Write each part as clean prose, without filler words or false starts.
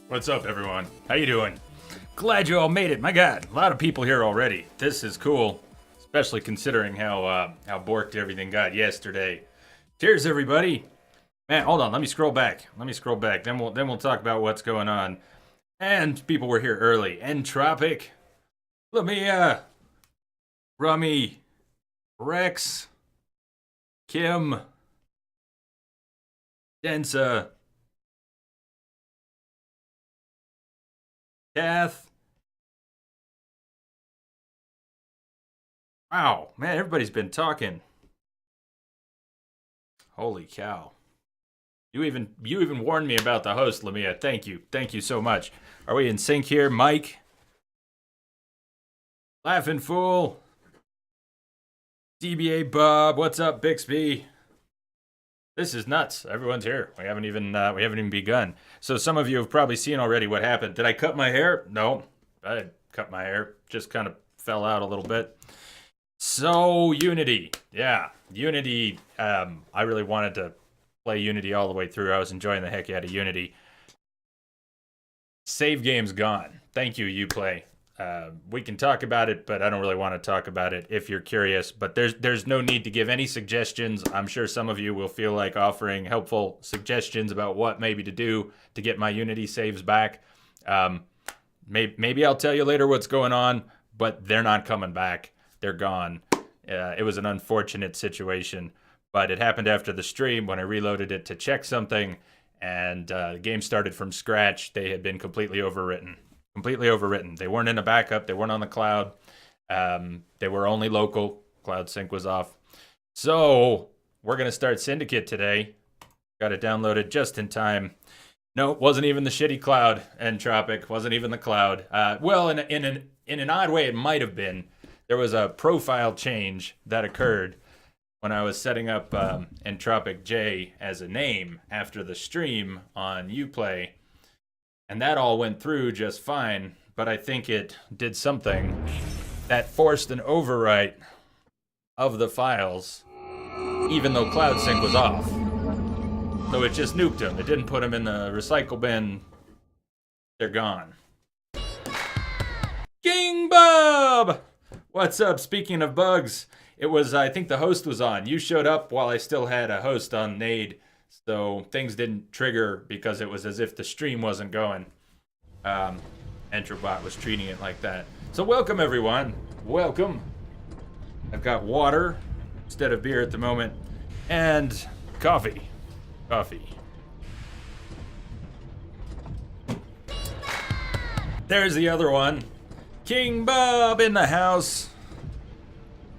What's up, everyone? How you doing? Glad you all made it. My God, a lot of people here already. This is cool, especially considering how borked everything got yesterday. Cheers, everybody. Man, hold on. Let me scroll back. Then we'll talk about what's going on. And people were here early. Entropic, Lamia, Rummy, Rex, Kim, Densa, Kath. Wow, man, everybody's been talking. Holy cow. You even warned me about the host, Lamia. Thank you so much. Are we in sync here? Mike, Laughing Fool, DBA Bob, what's up, Bixby? This is nuts. Everyone's here. We haven't even begun. So some of you have probably seen already what happened. Did I cut my hair? No, I didn't cut my hair. Just kind of fell out a little bit. So Unity, yeah, Unity. I really wanted to play Unity all the way through. I was enjoying the heck out of Unity. Save game's gone. Thank you, Uplay. We can talk about it, but I don't really want to talk about it if you're curious. But there's no need to give any suggestions. I'm sure some of you will feel like offering helpful suggestions about what maybe to do to get my Unity saves back. Maybe I'll tell you later what's going on, but they're not coming back. They're gone. It was an unfortunate situation, but it happened after the stream when I reloaded it to check something, and the game started from scratch. They had been completely overwritten. They weren't in a backup. They weren't on the cloud. They were only local. Cloud sync was off. So we're going to start Syndicate today. Got it downloaded just in time. No, it wasn't even the shitty cloud. Entropic wasn't even the cloud. Well, in an odd way, it might have been. there was a profile change that occurred when I was setting up Entropic J as a name after the stream on Uplay, and that all went through just fine, but I think it did something that forced an overwrite of the files, even though Cloud Sync was off. So it just nuked them. It didn't put them in the recycle bin. They're gone. King Bob! What's up? Speaking of bugs, it was, I think the host was on. You showed up while I still had a host on Nade, so things didn't trigger because it was as if the stream wasn't going. Entrobot was treating it like that. So welcome, everyone. Welcome. I've got water instead of beer at the moment, and coffee. Coffee. There's the other one. King Bob in the house.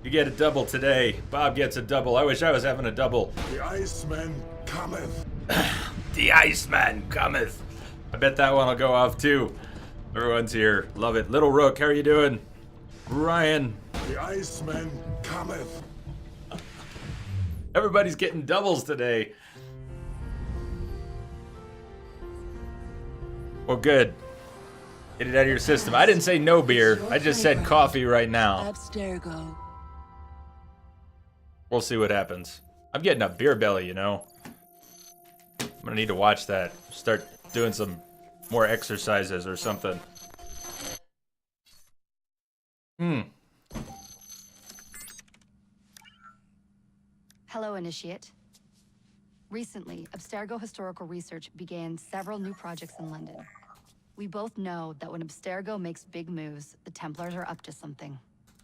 You get a double today. Bob gets a double. I wish I was having a double. The Iceman cometh. The Iceman cometh. I bet that one will go off too. Everyone's here. Love it. Little Rook, how are you doing? Ryan. The Iceman cometh. Everybody's getting doubles today. Well, good. Get it out of your system. I didn't say no beer. I just said coffee right now. Abstergo. We'll see what happens. I'm getting a beer belly, you know. I'm gonna need to watch that. Start doing some more exercises or something. Hello, Initiate. Recently, Abstergo Historical Research began several new projects in London. We both know that when Abstergo makes big moves, the Templars are up to something.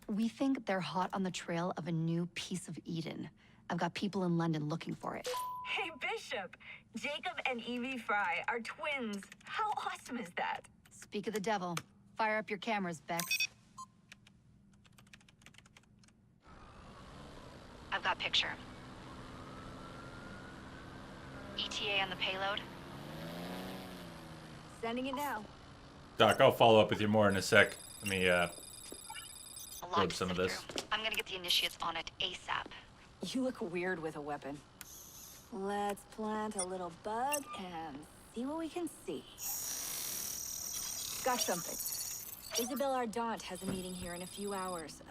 We think they're hot on the trail of a new piece of Eden. I've got people in London looking for it. Hey, Bishop! Jacob and Evie Fry are twins. How awesome is that? Speak of the devil. Fire up your cameras, Bex. I've got picture. ETA on the payload? Sending it now. Doc, I'll follow up with you more in a sec. Let me A lot load to some of sift this. through. I'm gonna get the Initiates on it ASAP. You look weird with a weapon. Let's plant a little bug and see what we can see. Got something. Isabel Ardant has a meeting here in a few hours.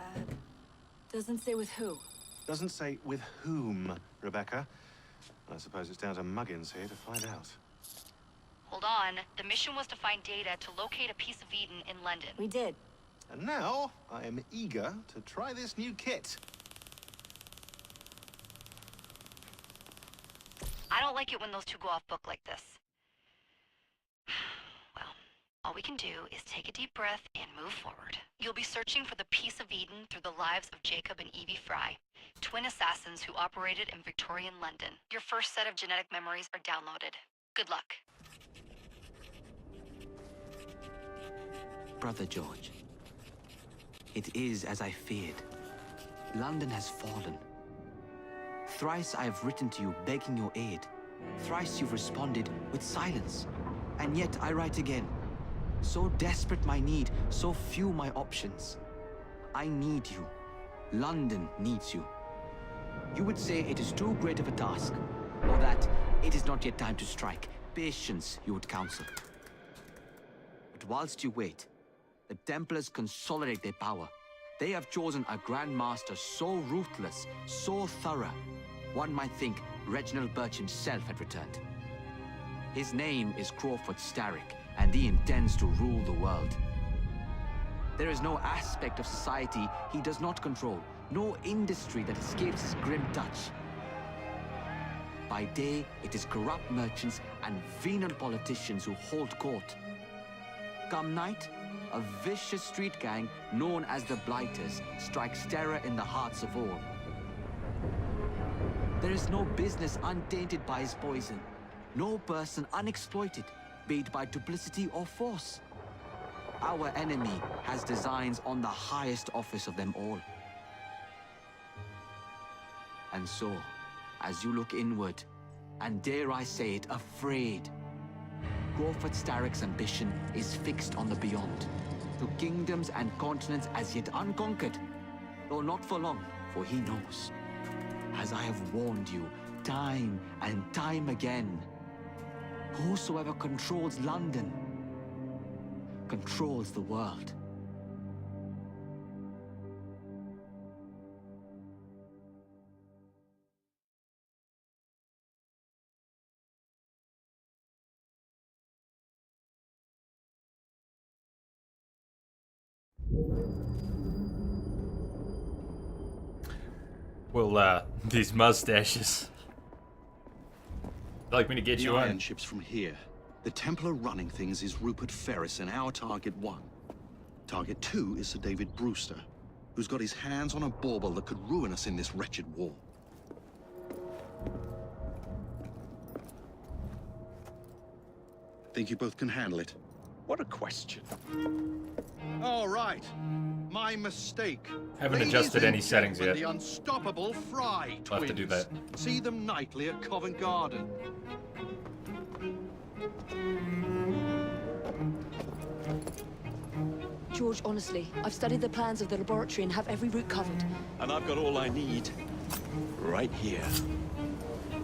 Doesn't say with who. Doesn't say with whom, Rebecca. I suppose it's down to Muggins here to find out. Hold on. The mission was to find data to locate a piece of Eden in London. We did. And now, I am eager to try this new kit. I don't like it when those two go off book like this. Well, all we can do is take a deep breath and move forward. You'll be searching for the piece of Eden through the lives of Jacob and Evie Fry, twin assassins who operated in Victorian London. Your first set of genetic memories are downloaded. Good luck. Brother George, it is as I feared. London has fallen. Thrice I have written to you begging your aid. Thrice you've responded with silence. And yet I write again. So desperate my need, so few my options. I need you. London needs you. You would say it is too great of a task, or that it is not yet time to strike. Patience, you would counsel. But whilst you wait, the Templars consolidate their power. They have chosen a Grand Master so ruthless, so thorough, one might think Reginald Birch himself had returned. His name is Crawford Starrick, and he intends to rule the world. There is no aspect of society he does not control, no industry that escapes his grim touch. By day, it is corrupt merchants and venal politicians who hold court. Come night, a vicious street gang known as the Blighters strikes terror in the hearts of all. There is no business untainted by his poison, no person unexploited, be it by duplicity or force. Our enemy has designs on the highest office of them all. And so, as you look inward, and dare I say it, afraid, Crawford Starrick's ambition is fixed on the beyond, to kingdoms and continents as yet unconquered, though not for long, for he knows. As I have warned you, time and time again, whosoever controls London controls the world. Well, these mustaches. Like me to get The you iron on? ship's from here. The Templar running things is Rupert Ferris and our target 1. Target 2 is Sir David Brewster, who's got his hands on a bauble that could ruin us in this wretched war. Think you both can handle it? What a question. All right. My mistake. Haven't Ladies adjusted and any settings gentlemen, yet. The unstoppable Fry I'll have twins. to do that. See them nightly at Covent Garden. George, honestly, I've studied the plans of the laboratory and have every route covered. And I've got all I need right here.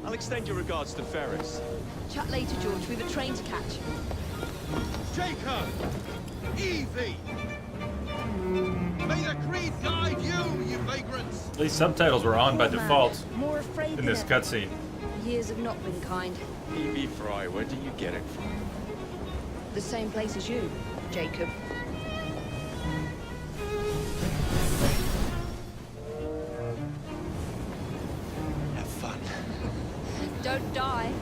I'll extend your regards to Ferris. Chat later, George. We've a train to catch. Jacob! Evie! May the creed guide you, you vagrants! At least subtitles were on by Poor man, default more afraid in than this ever. cutscene. Years have not been kind. E.B. Fry, where do you get it from? The same place as you, Jacob. Have fun. Don't die.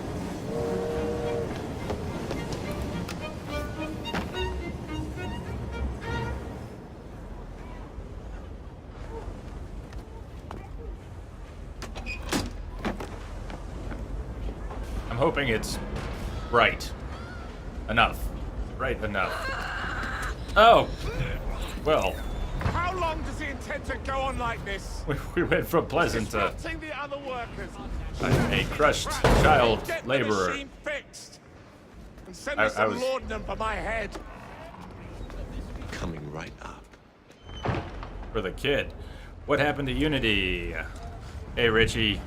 I'm hoping it's right enough. Right enough. Oh! Well, How long does he intend to go on like this? we went from pleasant to Disrupting the other workers. a crushed Right, child get the laborer. machine fixed. And send I me some was- laudanum for my head. Coming right up. For the kid. What happened to Unity? Hey, Richie.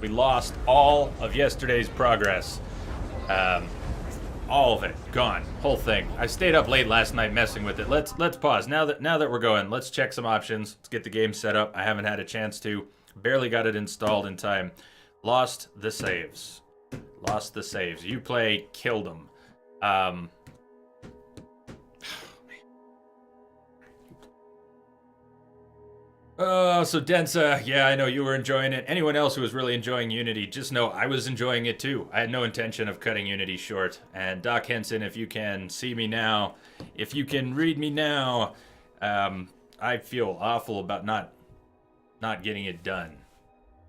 We lost all of yesterday's progress. All of it gone, whole thing. I stayed up late last night messing with it. Let's pause now that we're going. Let's check some options. Let's get the game set up. I haven't had a chance to. Barely got it installed in time. Lost the saves. Lost the saves. You play killed them. So Densa, yeah, I know you were enjoying it. Anyone else who was really enjoying Unity, just know I was enjoying it too. I had no intention of cutting Unity short. And Doc Henson, if you can see me now, if you can read me now, I feel awful about not getting it done.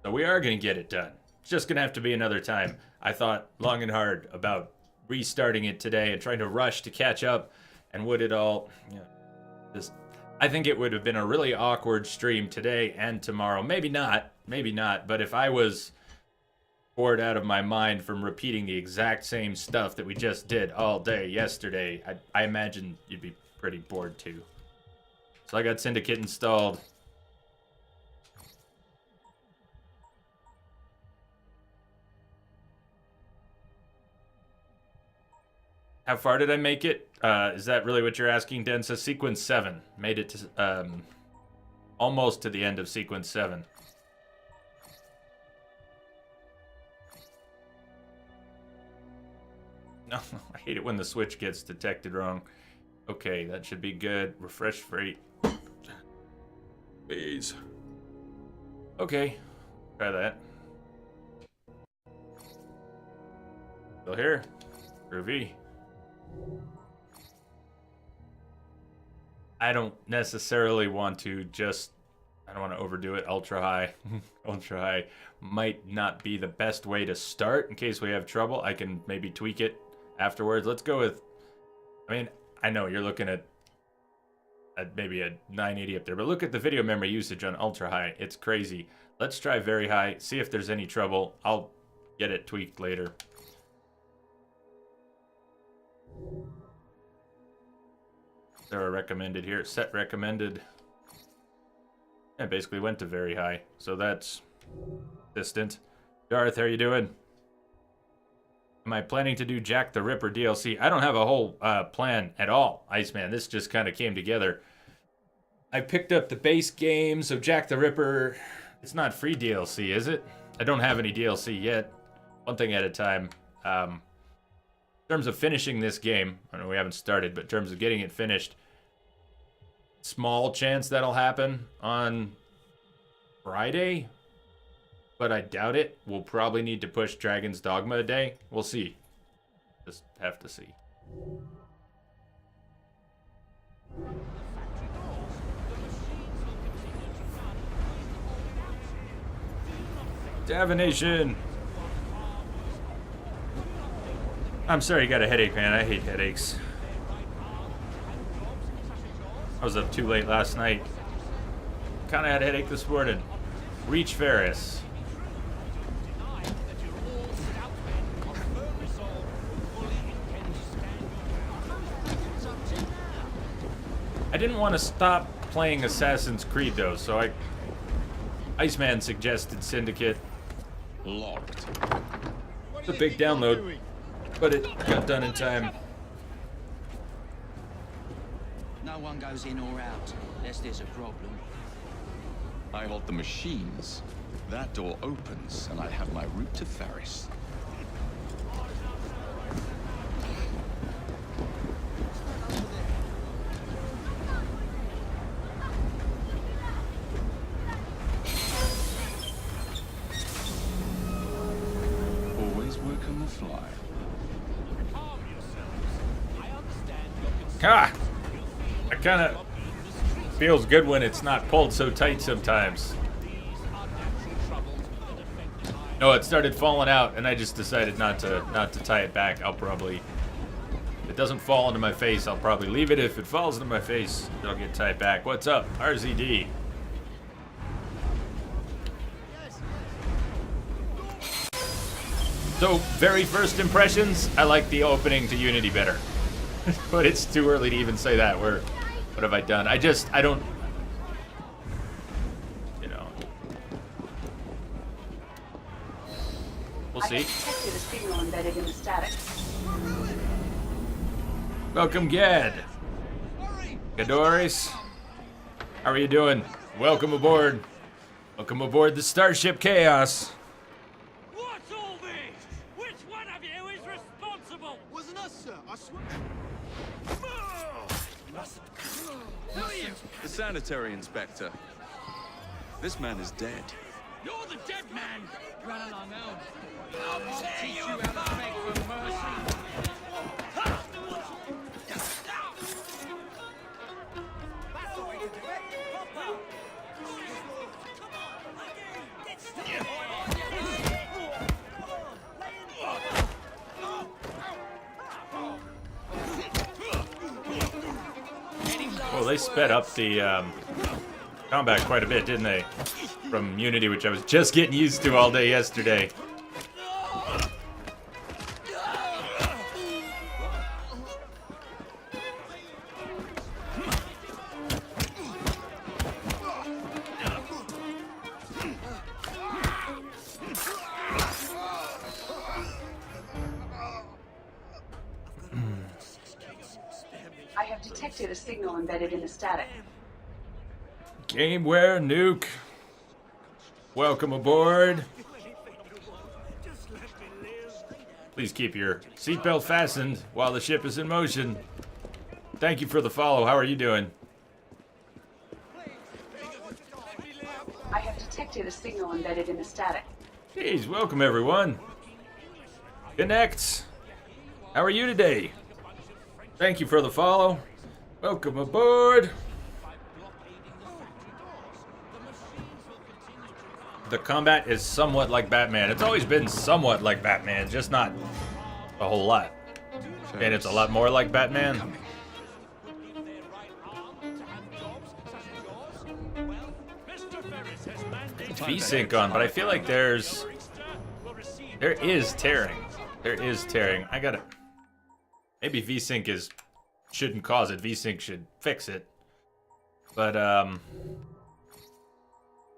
So we are going to get it done. It's just going to have to be another time. I thought long and hard about restarting it today and trying to rush to catch up, and would it all, just, I think it would have been a really awkward stream today and tomorrow. Maybe not, but if I was bored out of my mind from repeating the exact same stuff that we just did all day yesterday, I imagine you'd be pretty bored too. So I got Syndicate installed. How far did I make it? Is that really what you're asking, Densa? Sequence 7. Made it to, almost to the end of Sequence 7. No, I hate it when the switch gets detected wrong. Okay, that should be good. Refresh freight. Please. Okay, try that. Still here. Groovy. I don't necessarily want to I don't want to overdo it. Ultra high. Ultra high might not be the best way to start. In case we have trouble, I can maybe tweak it afterwards. Let's go with, I mean, I know you're looking at maybe a 980 up there, but look at the video memory usage on ultra high. It's crazy. Let's try very high, see if there's any trouble. I'll get it tweaked later. Is there a recommended here? Set recommended. Yeah, basically went to very high. So that's distant. Darth, how are you doing? Am I planning to do Jack the Ripper DLC? I don't have a whole plan at all, Iceman. This just kind of came together. I picked up the base game, so Jack the Ripper, it's not free DLC, is it? I don't have any DLC yet. One thing at a time. In terms of finishing this game, I know we haven't started, but in terms of getting it finished, small chance that'll happen on Friday, but I doubt it. We'll probably need to push Dragon's Dogma a day. We'll see. Just have to see. Davenation! I'm sorry you got a headache, man. I hate headaches. I was up too late last night. Kinda had a headache this morning. Reach Ferris. I didn't want to stop playing Assassin's Creed though, so Iceman suggested Syndicate. Locked. It's a big download, but it got done in time. No one goes in or out, unless there's a problem. I hold the machines. That door opens, and I have my route to Ferris. Always work on the fly. Ah! It kind of feels good when it's not pulled so tight sometimes. No, it started falling out, and I just decided not to tie it back. I'll probably, if it doesn't fall into my face, I'll probably leave it. If it falls into my face, it'll get tied back. What's up, RZD? So, very first impressions, I like the opening to Unity better. But it's too early to even say that. What have I done? I don't, you know. We'll see. Detected a signal embedded in the static. Welcome, Gad. Gadoris. How are you doing? Welcome aboard. Welcome aboard the Starship Chaos. What's all this? Which one of you is responsible? Wasn't us, sir. I swear. The sanitary inspector. This man is dead. You're the dead man! Run along home. I'll teach you how to beg for mercy. That's the way to do it. Pop out. Well, they sped up the combat quite a bit, didn't they? From Unity, which I was just getting used to all day yesterday. I have detected a signal embedded in the static. Gameware Nuke. Welcome aboard. Please keep your seatbelt fastened while the ship is in motion. Thank you for the follow. How are you doing? I have detected a signal embedded in the static. Jeez, welcome everyone. Connect. How are you today? Thank you for the follow. Welcome aboard. The combat is somewhat like Batman. It's always been somewhat like Batman, just not a whole lot. And it's a lot more like Batman. It's V-Sync on, but I feel like there is tearing. There is tearing. I gotta... Maybe V-Sync shouldn't cause it. V-Sync should fix it. But,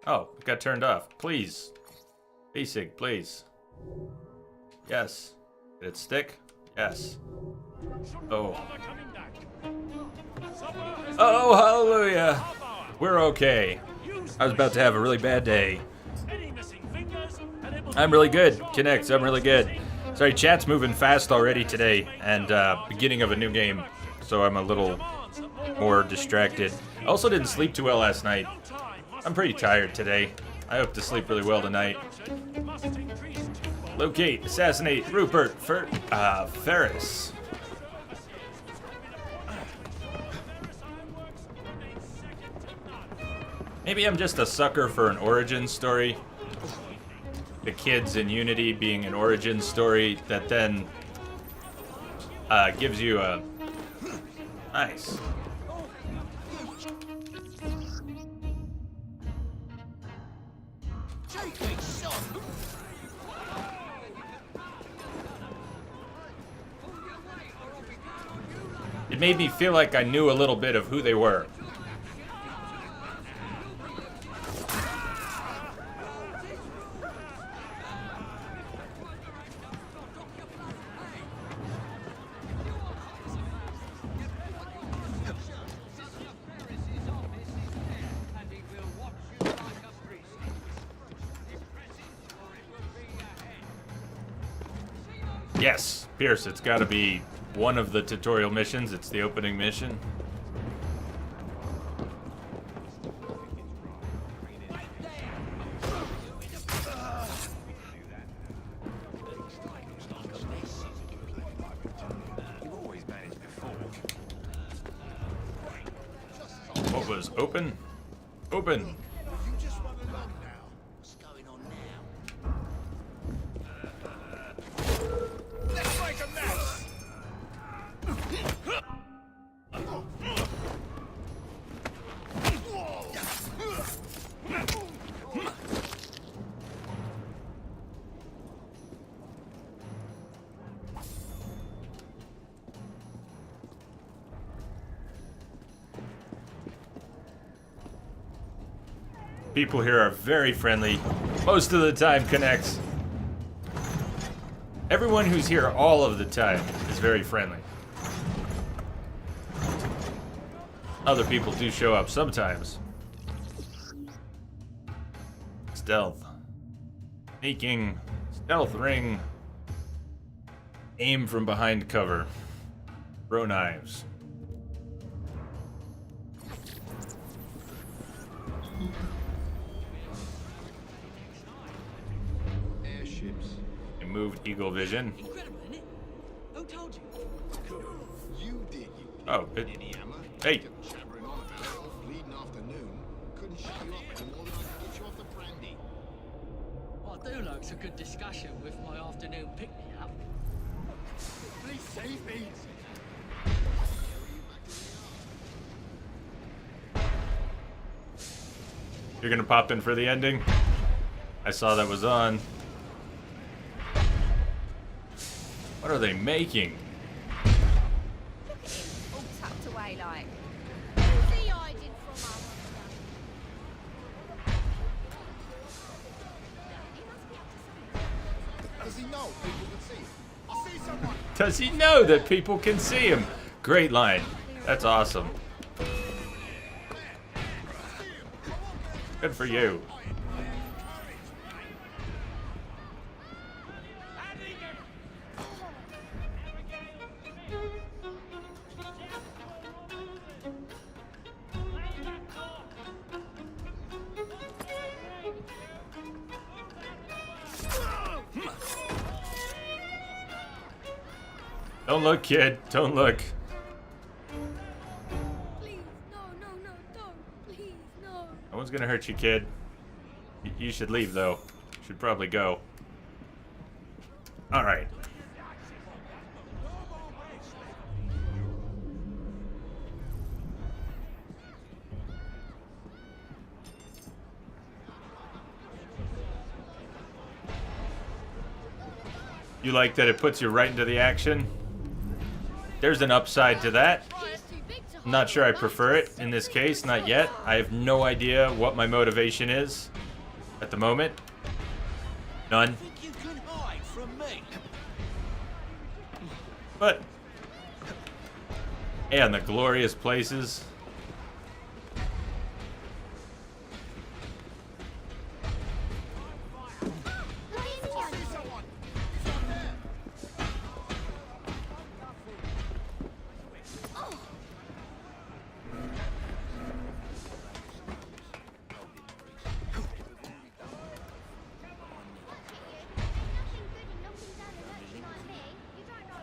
Oh, it got turned off. Please. Basic, please. Yes. Did it stick? Yes. Oh. Oh, hallelujah. We're okay. I was about to have a really bad day. I'm really good. Connects, I'm really good. Sorry, chat's moving fast already today, and beginning of a new game, so I'm a little more distracted. I also didn't sleep too well last night. I'm pretty tired today. I hope to sleep really well tonight. Locate, assassinate Rupert Ferris. Maybe I'm just a sucker for an origin story. The kids in Unity being an origin story that then gives you a... Nice. It made me feel like I knew a little bit of who they were. Yes, Pierce, it's got to be one of the tutorial missions. It's the opening mission. What was open? Open. People here are very friendly. Most of the time connects. Everyone who's here all of the time is very friendly. Other people do show up sometimes. Stealth. Sneaking. Stealth ring. Aim from behind cover. Throw knives. Moved eagle vision. Incredible, isn't it? Who told you? You did. Oh, hey. I do like a good discussion with my afternoon pick-me-up. Please save me. You're gonna pop in for the ending? I saw that was on. What are they making? Look at him, all tucked away like. Who's he hiding from us? Does he know people can see him? I see someone. Does he know that people can see him? Great line. That's awesome. Good for you. Don't look, kid. Don't look. Please, no, don't. Please, no. No one's gonna hurt you, kid. You should leave, though. Should probably go. All right. You like that it puts you right into the action? There's an upside to that. He's too big to I'm not sure I prefer it in this case, not yet. I have no idea what my motivation is at the moment. None. Think you can hide from me? But, and the glorious places.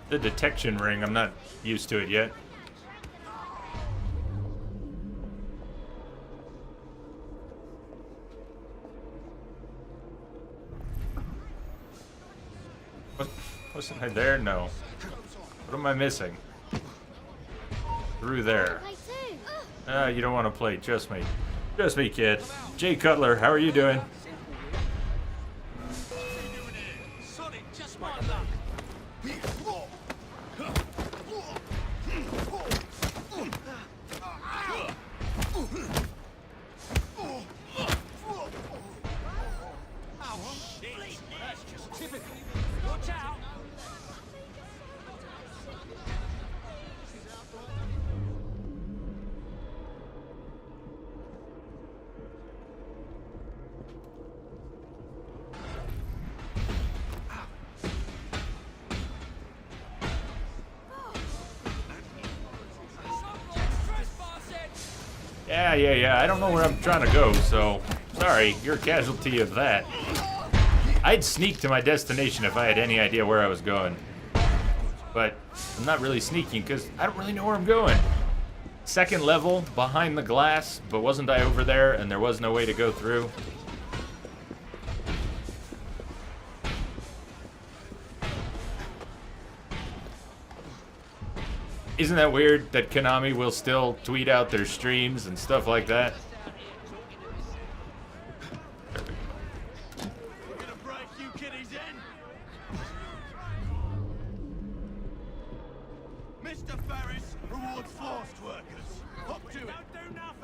The detection ring, I'm not used to it yet. Wasn't I there? No. What am I missing? Through there. You don't want to play. Just me. Just me, kid. Jay Cutler, how are you doing? Sonic, just my luck. Oh, shit. That's just typical. Watch out. Yeah. I don't know where I'm trying to go, so sorry, you're a casualty of that. I'd sneak to my destination if I had any idea where I was going. But I'm not really sneaking because I don't really know where I'm going. Second level, behind the glass, but wasn't I over there and there was no way to go through? Isn't that weird that Konami will still tweet out their streams and stuff like that?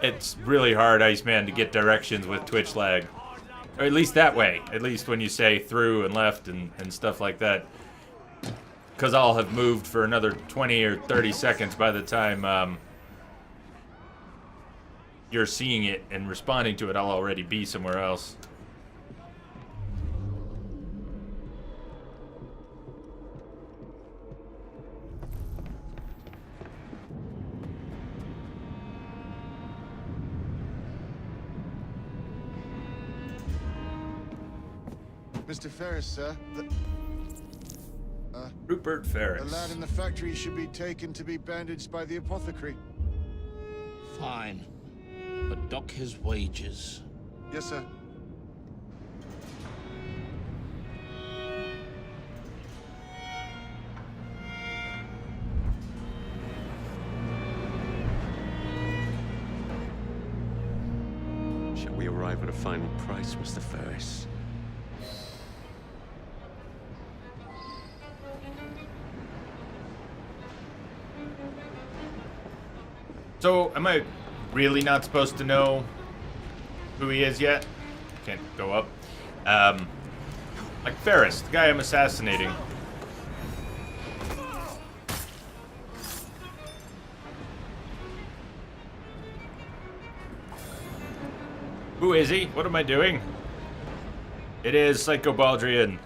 It's really hard, Iceman, to get directions with Twitch lag. Or at least that way. At least when you say through and left and stuff like that. Because I'll have moved for another 20 or 30 seconds by the time you're seeing it and responding to it. I'll already be somewhere else. Mr. Ferris, sir. Rupert Ferris. The lad in the factory should be taken to be bandaged by the apothecary. Fine. But dock his wages. Yes, sir. Shall we arrive at a final price, Mr. Ferris? So, am I really not supposed to know who he is yet? Can't go up. Like Ferris, the guy I'm assassinating. Who is he? What am I doing? It is Psycho Baldrian.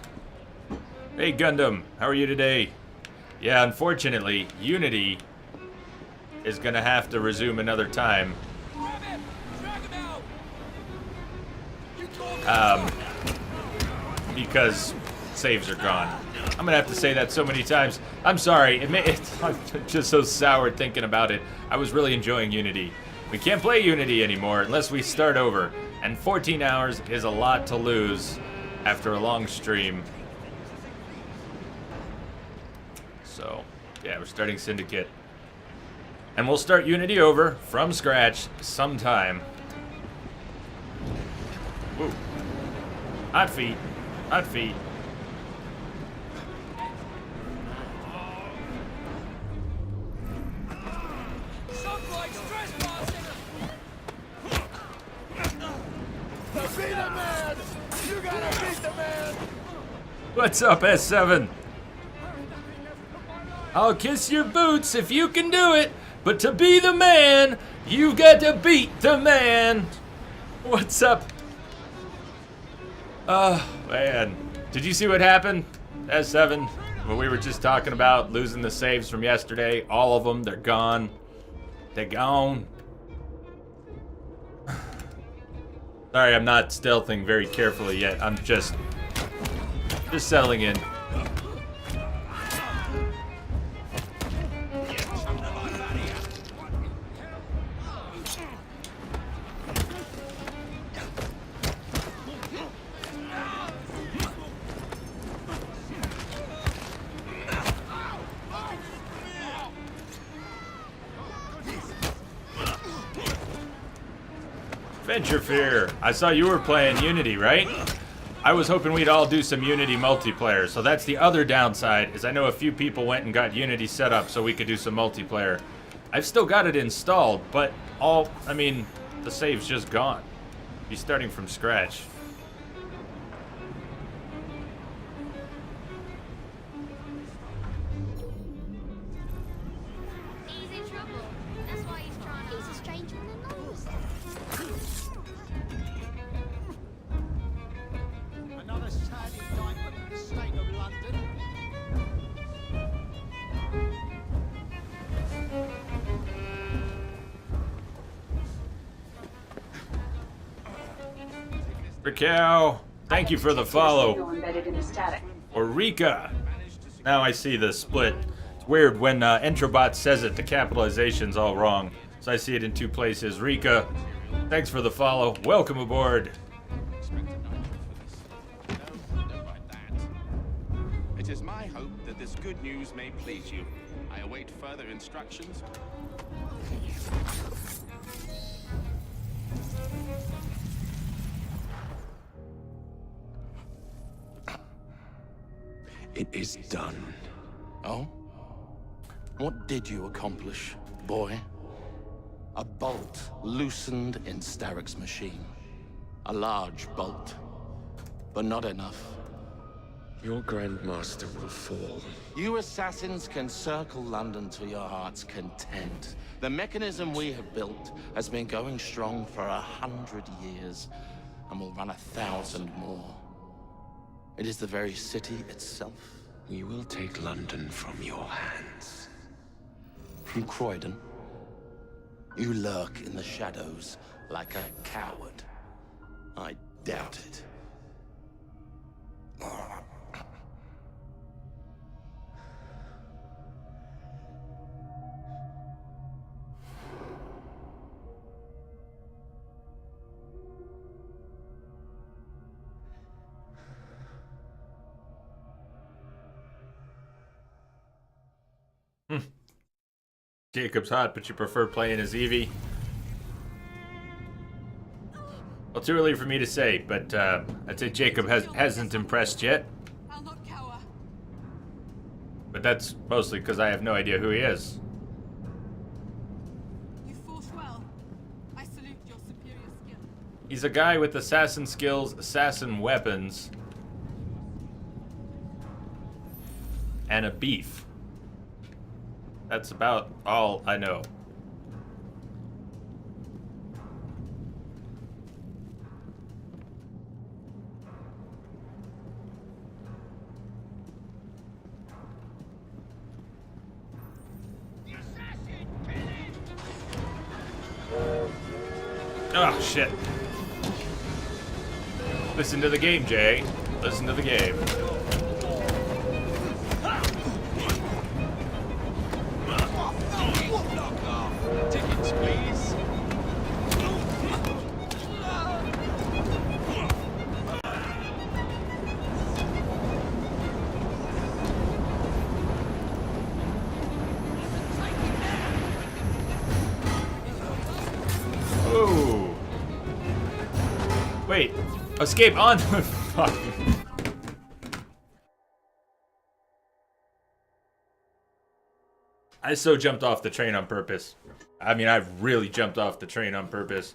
Hey Gundam, how are you today? Yeah, unfortunately, Unity is gonna have to resume another time. Because saves are gone. I'm gonna have to say that so many times. I'm sorry, I'm just so sour thinking about it. I was really enjoying Unity. We can't play Unity anymore unless we start over. And 14 hours is a lot to lose after a long stream. So, yeah, we're starting Syndicate. And we'll start Unity over from scratch sometime. Woo. Hot feet. Hot feet. Sunlight Be the man! You gotta beat the man! What's up, S7? I'll kiss your boots if you can do it, but to be the man, you've got to beat the man. What's up? Oh, man. Did you see what happened, S7? What we were just talking about, losing the saves from yesterday. All of them, they're gone. They're gone. Sorry, I'm not stealthing very carefully yet. I'm just settling in. Venture Fear, I saw you were playing Unity, right? I was hoping we'd all do some Unity multiplayer, so that's the other downside, is I know a few people went and got Unity set up so we could do some multiplayer. I've still got it installed, but the save's just gone. Be starting from scratch. He's in trouble. That's why he's trying to... He's a stranger in the nose. Another sad indictment of the state of London. Raquel, thank you for the follow. Signal embedded in the static. Or Rika. Now I see the split. It's weird when Entrobot says it, the capitalization's all wrong. So I see it in two places. Rika, thanks for the follow. Welcome aboard. It is my hope that this good news may please you. I await further instructions. It is done. Oh? What did you accomplish, boy? A bolt loosened in Starrick's machine. A large bolt, but not enough. Your Grandmaster will fall. You assassins can circle London to your heart's content. The mechanism we have built has been going strong for 100 years, and will run 1,000 more. It is the very city itself. We will take London from your hands. From Croydon? You lurk in the shadows like a coward. I doubt it. Jacob's hot, but you prefer playing as Evie. Well, too early for me to say, but I'd say Jacob hasn't impressed yet. I'll not cower. But that's mostly because I have no idea who he is. You fought well. I salute your superior skill. He's a guy with assassin skills, assassin weapons, and a beef. That's about all I know. Oh, shit. Listen to the game, Jay. Listen to the game. Tickets, please. Oh. Wait. Escape on. Fuck. I so jumped off the train on purpose. I mean, I've really jumped off the train on purpose.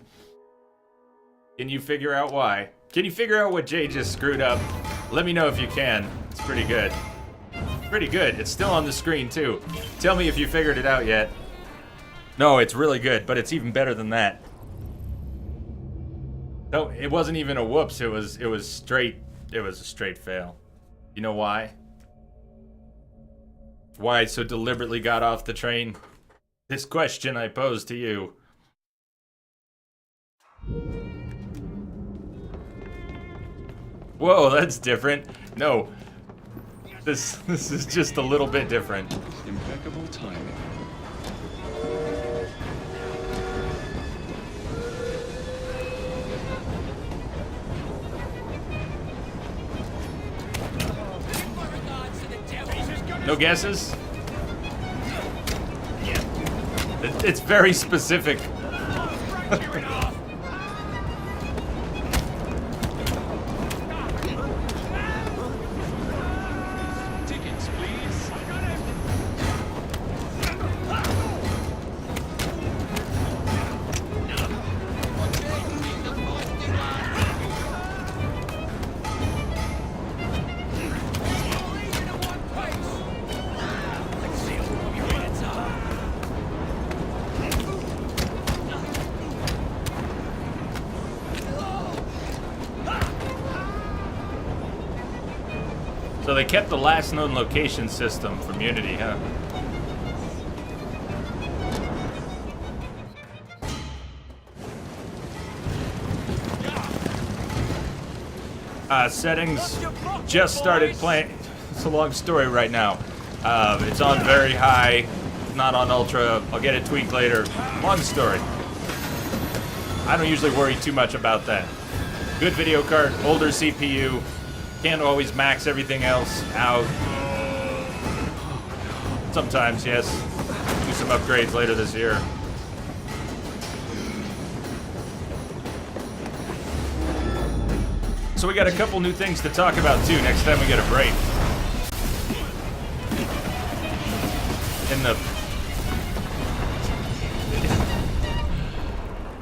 Can you figure out why? Can you figure out what Jay just screwed up? Let me know if you can. It's pretty good. Pretty good. It's still on the screen too. Tell me if you figured it out yet. No, it's really good, but it's even better than that. No, it wasn't even a whoops. It was straight. It was a straight fail. You know why? Why I so deliberately got off the train? This question I pose to you. Whoa, that's different. No. This is just a little bit different. Impeccable timing. No guesses? It's very specific. Tickets, please. So they kept the last known location system from Unity, huh? Settings just started playing. It's a long story right now. It's on very high, not on ultra. I'll get it tweaked later. Long story. I don't usually worry too much about that. Good video card, older CPU. Can't always max everything else out. Sometimes, yes. Do some upgrades later this year. So we got a couple new things to talk about too next time we get a break.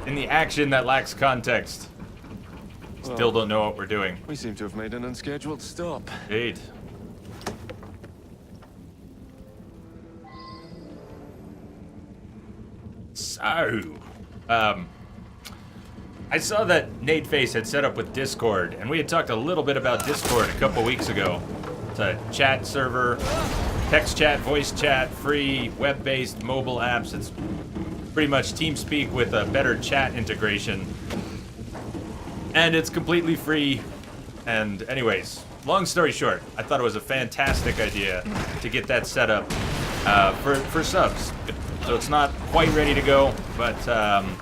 In the action that lacks context. Still don't know what we're doing. We seem to have made an unscheduled stop. Indeed. So, I saw that Nate Face had set up with Discord, and we had talked a little bit about Discord a couple weeks ago. It's a chat server, text chat, voice chat, free, web-based mobile apps. It's pretty much TeamSpeak with a better chat integration. And it's completely free. And anyways, long story short, I thought it was a fantastic idea to get that set up for subs. So it's not quite ready to go, but I'm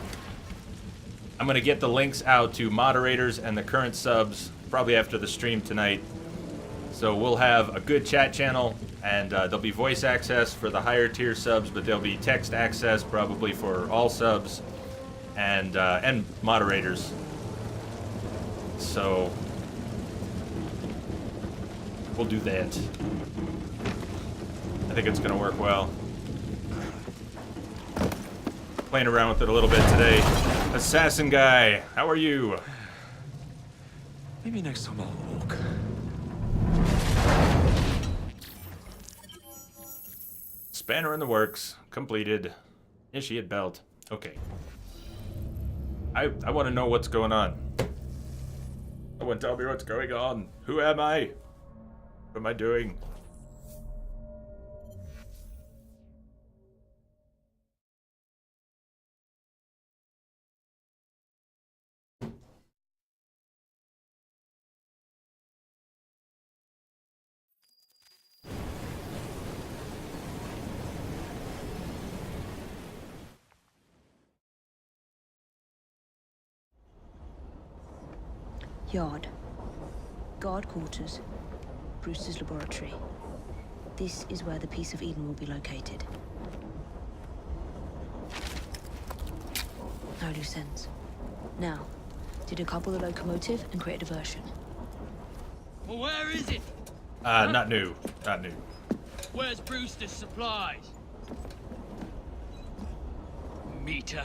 going to get the links out to moderators and the current subs probably after the stream tonight. So we'll have a good chat channel, and there'll be voice access for the higher tier subs, but there'll be text access probably for all subs and moderators. So we'll do that. I think it's gonna work well. Playing around with it a little bit today. Assassin guy, how are you? Maybe next time I'll walk. Spanner in the works. Completed. Initiate belt. Okay. I want to know what's going on. Someone tell me what's going on. Who am I? What am I doing? Yard. Guard quarters. Brewster's laboratory. This is where the piece of Eden will be located. No loose ends. Now, to decouple the locomotive and create a diversion. Well, where is it? Not new. Not new. Where's Brewster's supplies? Meter.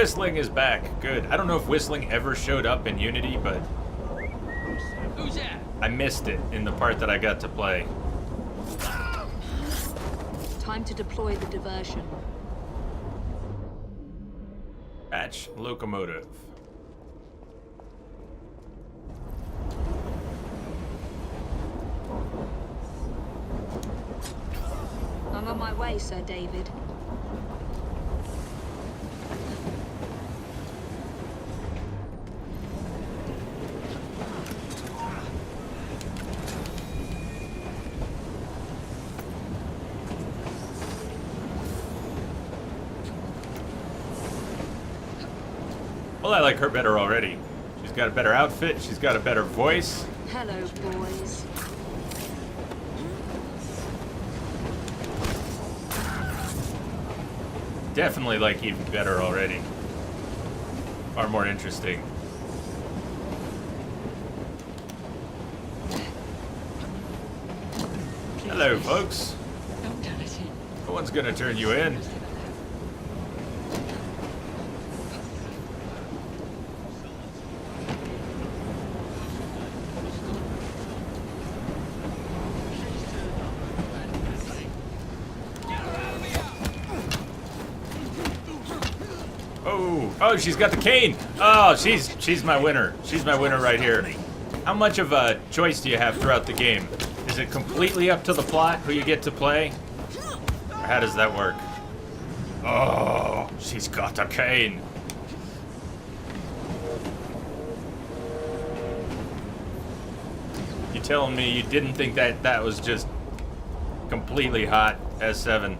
whistling is back. Good. I don't know if whistling ever showed up in Unity, but Who's that? I missed it in the part that I got to play. Time to deploy the diversion. Patch locomotive. I'm on my way, Sir David. Well, I like her better already. She's got a better outfit. She's got a better voice. Hello, boys. Definitely like even better already. Far more interesting. Hello, folks. Don't turn us in. No one's gonna turn you in. Oh, she's got the cane. Oh, she's my winner. She's my winner right here. How much of a choice do you have throughout the game? Is it completely up to the plot who you get to play? Or how does that work? Oh, she's got a cane. You telling me you didn't think that was just completely hot, S7?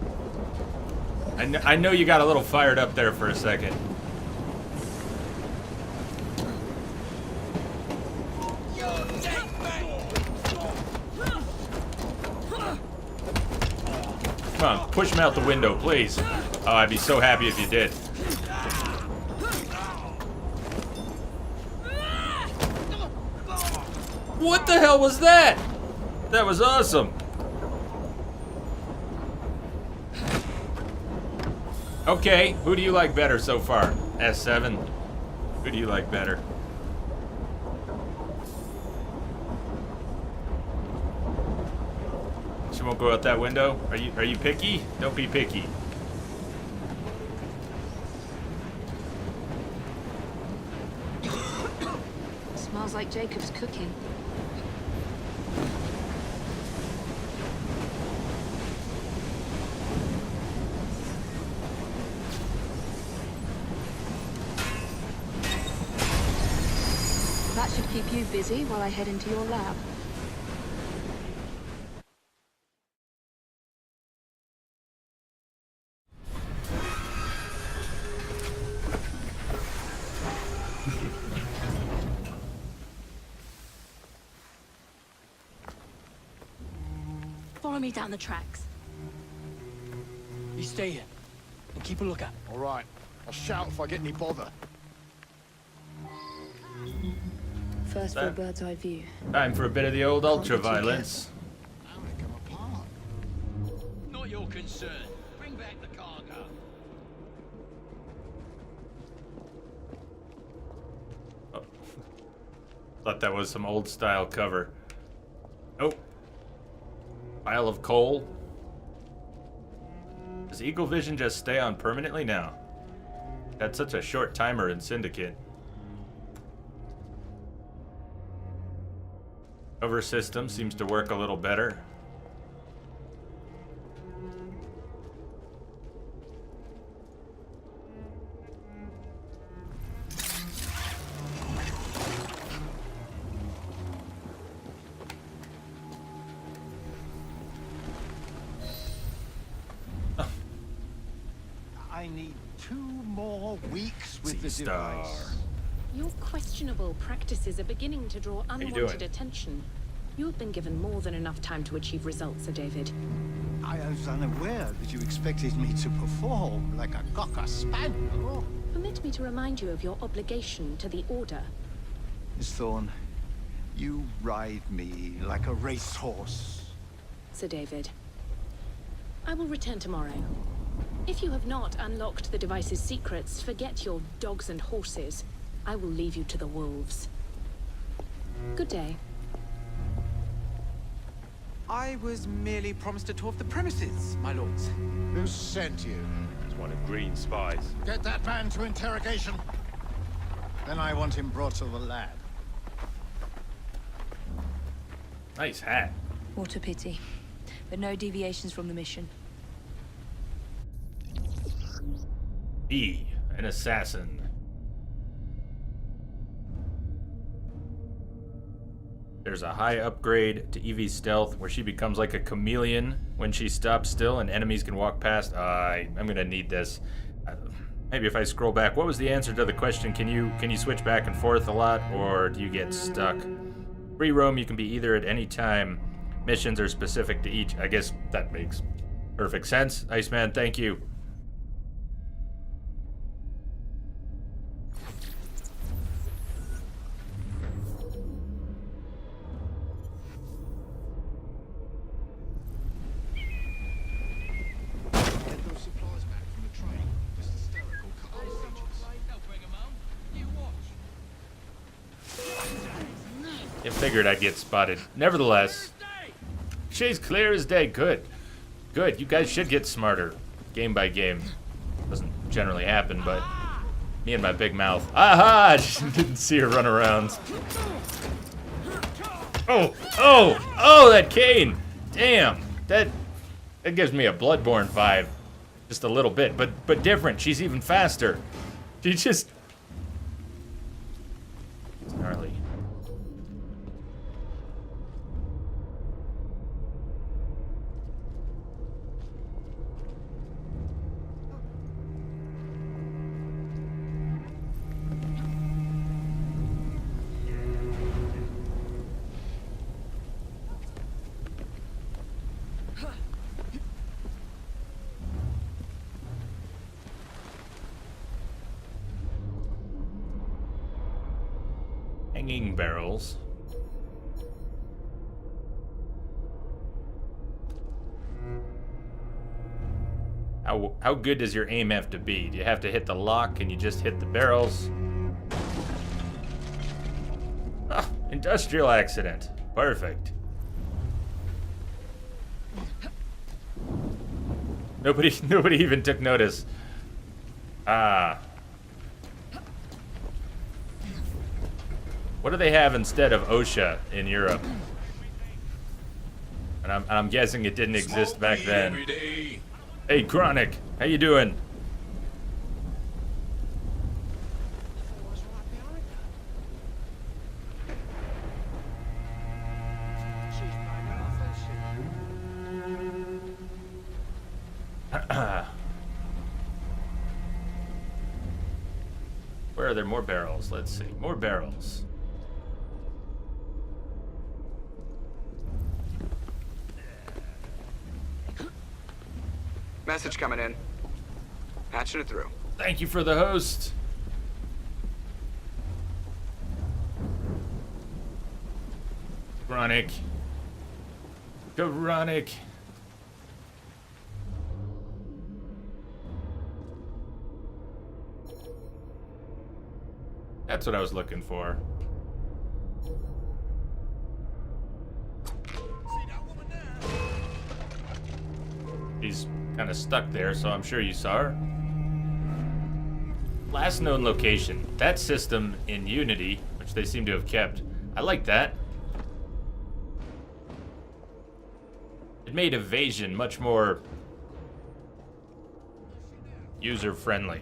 I know you got a little fired up there for a second. Come on, push him out the window, please. Oh, I'd be so happy if you did. What the hell was that? That was awesome. Okay, who do you like better so far? S7. Who do you like better? She won't go out that window? Are you picky? Don't be picky. Smells like Jacob's cooking. That should keep you busy while I head into your lab. Follow me down the tracks. You stay here and keep a lookout. All right. I'll shout if I get any bother. First for a bird's eye view. Time for a bit of the old ultra-violence. Not your concern. Bring back the cargo. Oh. Thought that was some old-style cover. Oh. Pile of coal. Does Eagle Vision just stay on permanently now? That's such a short timer in Syndicate. Cover system seems to work a little better. I need 2 more weeks with the Star. device. Your questionable practices are beginning to draw you unwanted doing? attention. You have been given more than enough time to achieve results, Sir David. I was unaware that you expected me to perform like a cocker spaniel. Permit me to remind you of your obligation to the Order. Miss Thorne, you ride me like a racehorse. Sir David, I will return tomorrow. If you have not unlocked the device's secrets, forget your dogs and horses. I will leave you to the wolves. Good day. I was merely promised a tour of the premises, my lords. Who sent you? It's one of Green's spies. Get that man to interrogation. Then I want him brought to the lab. Nice hat. What a pity. But no deviations from the mission. E, an assassin. There's a high upgrade to Evie's stealth where she becomes like a chameleon when she stops still and enemies can walk past. I'm gonna need this. Maybe if I scroll back, what was the answer to the question? Can you switch back and forth a lot, or do you get stuck? Free roam, you can be either at any time. Missions are specific to each. I guess that makes perfect sense. Iceman, thank you. I figured I'd get spotted. Nevertheless, she's clear as day. Good. Good. You guys should get smarter. Game by game. Doesn't generally happen, but me and my big mouth. Aha! I just didn't see her run around. Oh! Oh! Oh, that cane! Damn. That gives me a Bloodborne vibe. Just a little bit, but different. She's even faster. She just... It's gnarly. Hanging barrels. How good does your aim have to be? Do you have to hit the lock? Can you just hit the barrels? Ah, industrial accident. Perfect. Nobody even took notice. Ah. What do they have instead of OSHA in Europe? And I'm guessing it didn't exist back then. Hey, Chronic, how you doing? Where are there more barrels? Let's see. More barrels. Message coming in. Patching it through. Thank you for the host. Chronic. Chronic. That's what I was looking for. She's kind of stuck there, so I'm sure you saw her. Last known location. That system in Unity, which they seem to have kept. I like that. It made evasion much more user-friendly.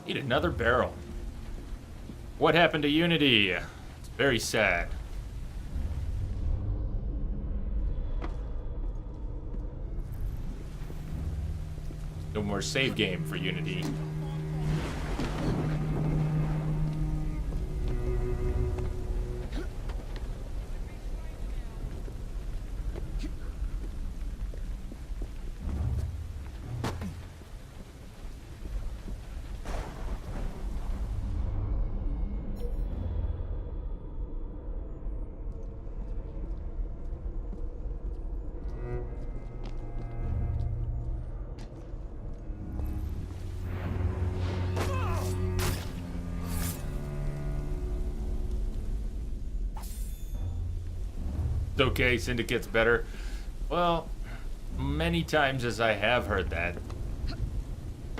Need another barrel. What happened to Unity? It's very sad. No more save game for Unity. okay, Syndicate's better. Well, many times as I have heard that,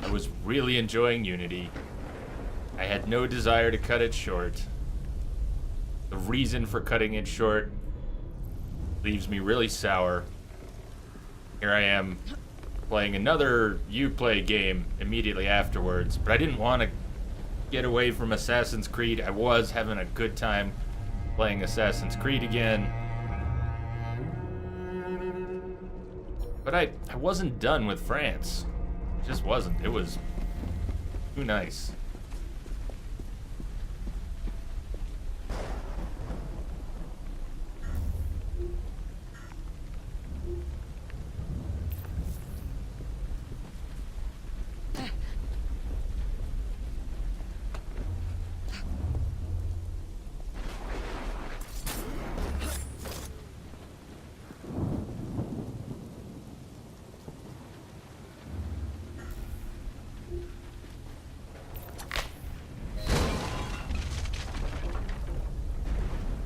I was really enjoying Unity. I had no desire to cut it short. The reason for cutting it short leaves me really sour. Here I am playing another Uplay game immediately afterwards, but I didn't want to get away from Assassin's Creed. I was having a good time playing Assassin's Creed again. But I wasn't done with France. It just wasn't. It was too nice.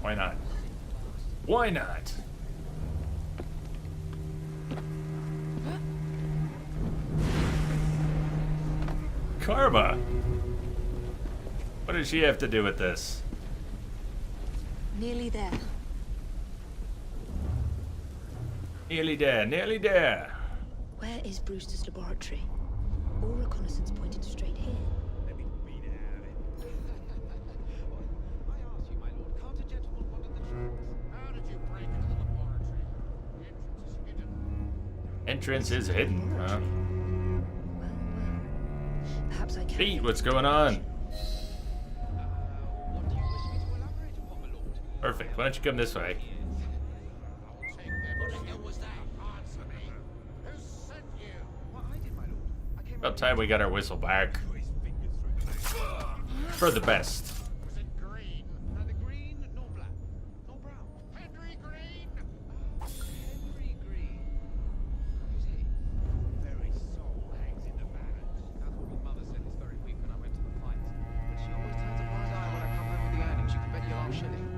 Why not? Why not? Karma. What does she have to do with this? Nearly there. Nearly there, nearly there. Where is Brewster's laboratory? All reconnaissance pointed straight here. Entrance is hidden, huh? Perhaps I can. Pete, what's going on? Perfect. Why don't you come this way? About time we got our whistle back. For the best.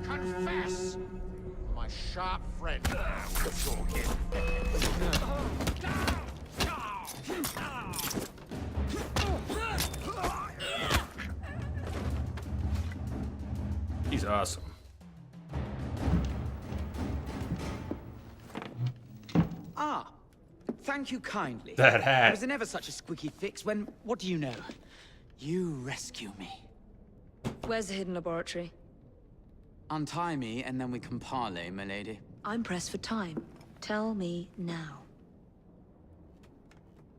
Confess! My sharp friend. The toolkit. He's awesome. Ah, thank you kindly. That hat. I was in ever such a squeaky fix when, what do you know? You rescue me. Where's the hidden laboratory? Untie me, and then we can parley, my lady. I'm pressed for time. Tell me now.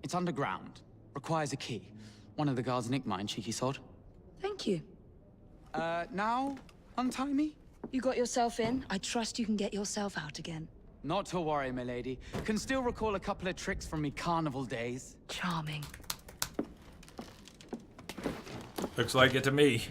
It's underground. Requires a key. One of the guards nicked mine, cheeky sod. Thank you. Now untie me? You got yourself in. I trust you can get yourself out again. Not to worry, my lady. Can still recall a couple of tricks from me carnival days. Charming. Looks like it to me.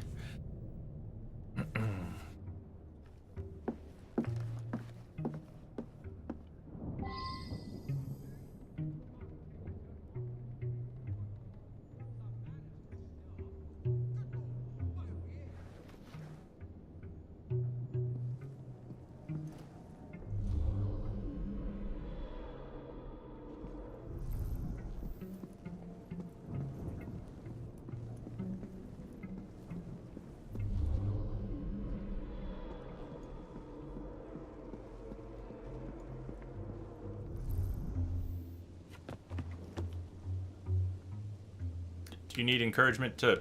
Do you need encouragement to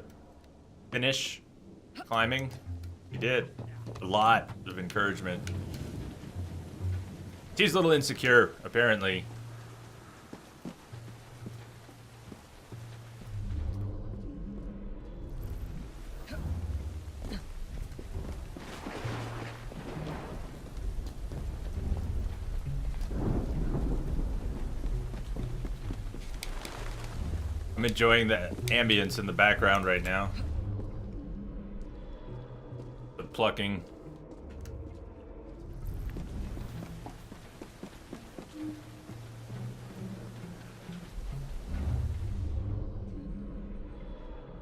finish climbing? You did. A lot of encouragement. She's a little insecure, apparently. I'm enjoying the ambience in the background right now. The plucking.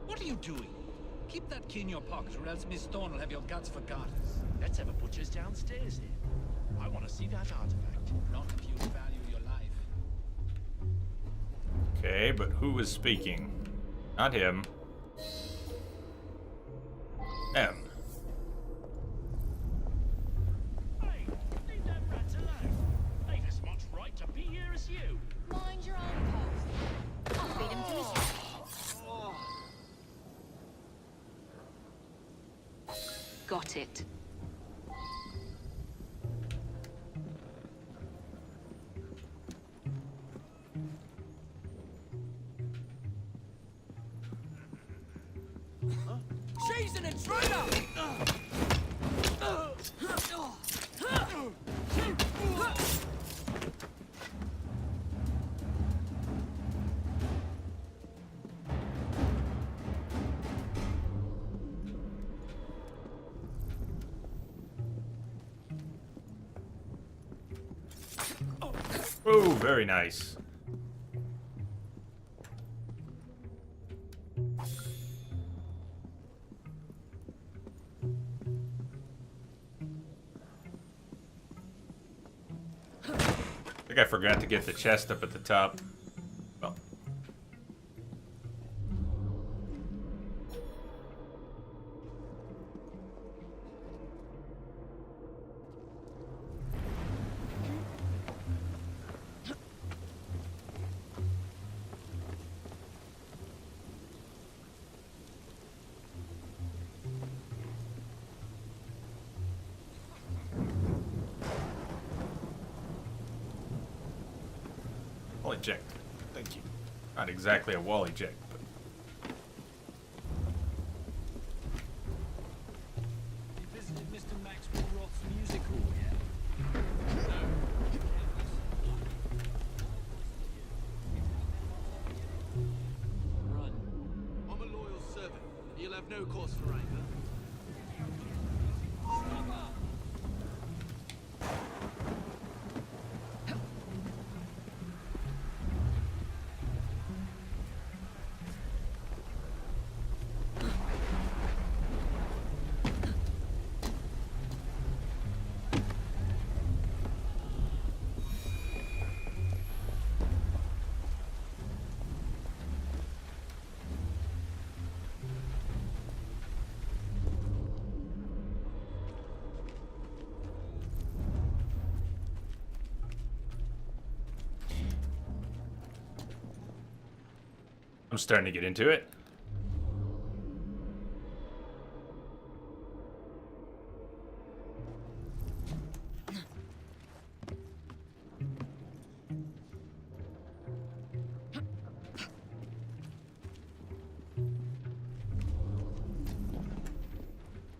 What are you doing? Keep that key in your pocket, or else Miss Thorne will have your guts for garters. Let's have a butcher's downstairs then. I want to see that artifact? Not if you value your life. Okay, but who was speaking? Not him. M. Hey, leave them rats alone. They've as much right to be here as you. Mind your own post. I'll feed him to his Got it. She's an intruder! Oh, very nice. I think I forgot to get the chest up at the top. Well. Wall eject. Thank you. Not exactly a wall eject, but... You visited Mr. Maxwell Roth's music hall yet? Run. I'm a loyal servant. You'll have no cause for anger. I'm starting to get into it.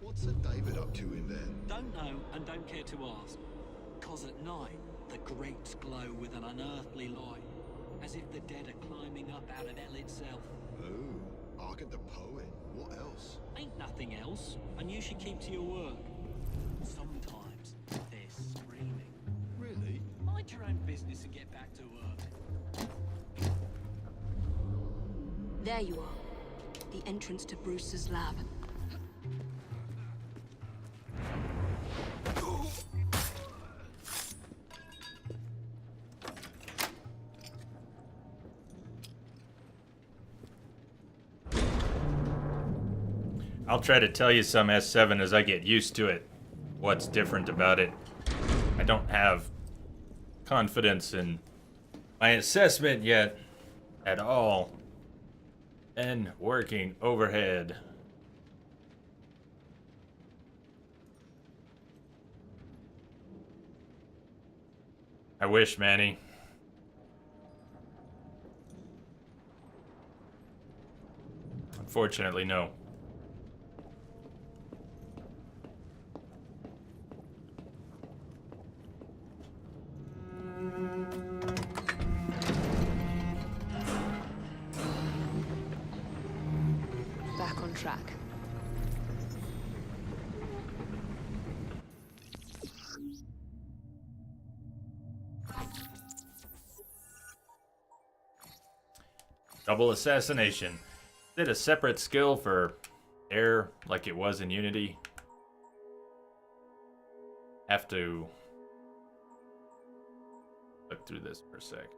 What's Sir David up to in there? Don't know and don't care to ask. 'Cause at night, the grates glow with an unearthly light, as if the dead are climbing up out of hell itself. Oh, Ark the poet. What else? Ain't nothing else, and you should keep to your work. Sometimes they're screaming. Really? Mind your own business and get back to work. There you are. The entrance to Bruce's lab. I'll try to tell you some S7 as I get used to it. What's different about it? I don't have confidence in my assessment yet at all. And working overhead. I wish, Manny. Unfortunately, no. Back on track. Double assassination. Did a separate skill for air like it was in Unity. Have to flip through this for a sec.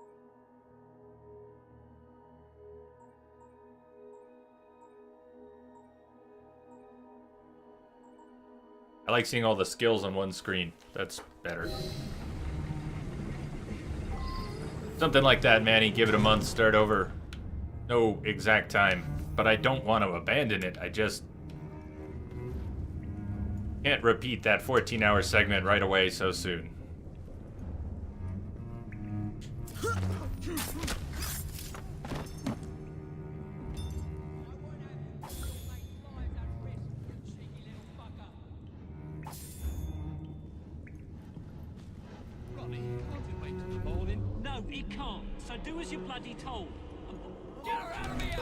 I like seeing all the skills on one screen. That's better. Something like that, Manny. Give it a month, start over. No exact time. But I don't want to abandon it. I just can't repeat that 14-hour segment right away so soon. Ronnie, can't you wait till the morning? No, he can't. So do as you're bloody told. Get her out of here!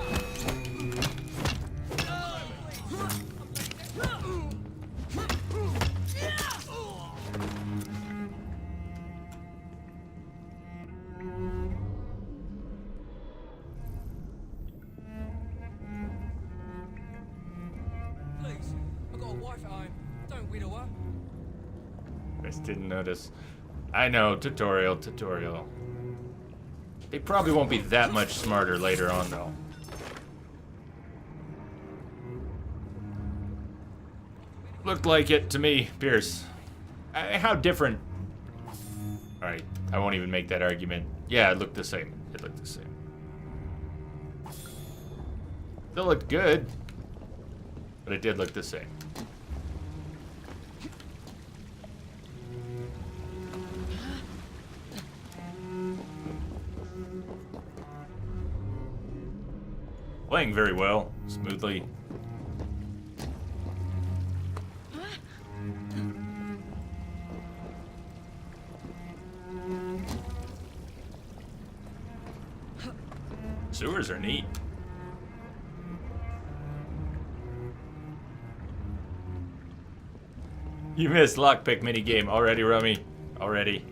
Please, I've got a wife at home. Don't widow her. Just didn't notice. I know, tutorial. They probably won't be that much smarter later on, though. Looked like it to me, Pierce. How different? Alright, I won't even make that argument. Yeah, it looked the same. Still looked good, but it did look the same. Playing very well, smoothly. Sewers are neat. You missed lockpick minigame already, Rummy. Already.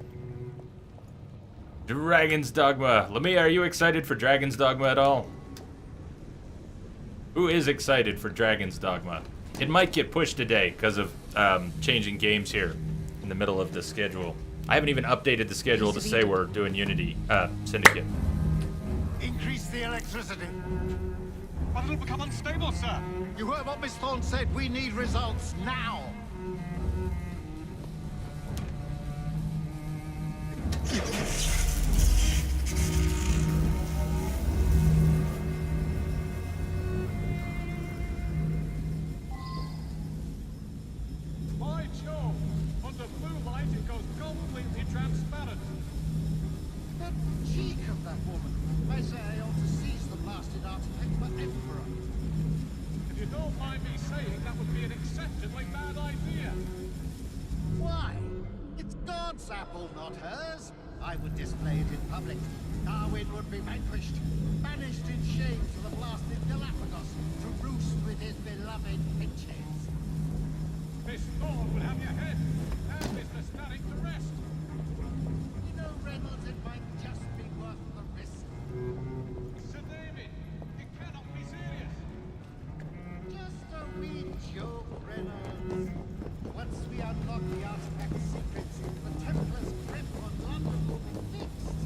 Dragon's Dogma. Lamia, are you excited for Dragon's Dogma at all? Who is excited for Dragon's Dogma? It might get pushed today because of changing games here in the middle of the schedule. I haven't even updated the schedule to say we're doing Unity, Syndicate. Increase the electricity. But it'll become unstable, sir. You heard what Miss Thorne said. We need results now. By Jove! Under blue light, it goes completely transparent. The cheek of that woman. I say I ought to seize the blasted artifact for Emperor. If you don't mind me saying, that would be an exceptionally bad idea. Why? It's God's apple, not hers. I would display it in public. Darwin would be vanquished, banished in shame to the blasted Galapagos to roost with his beloved finches. Miss Thorne would have your head, and Mr. Static the rest. You know, Reynolds, it might just be worth the risk. Sir David, you cannot be serious. Just a wee joke, Reynolds. Once we unlock the artifact's secrets, the Templar's grip on London will be fixed.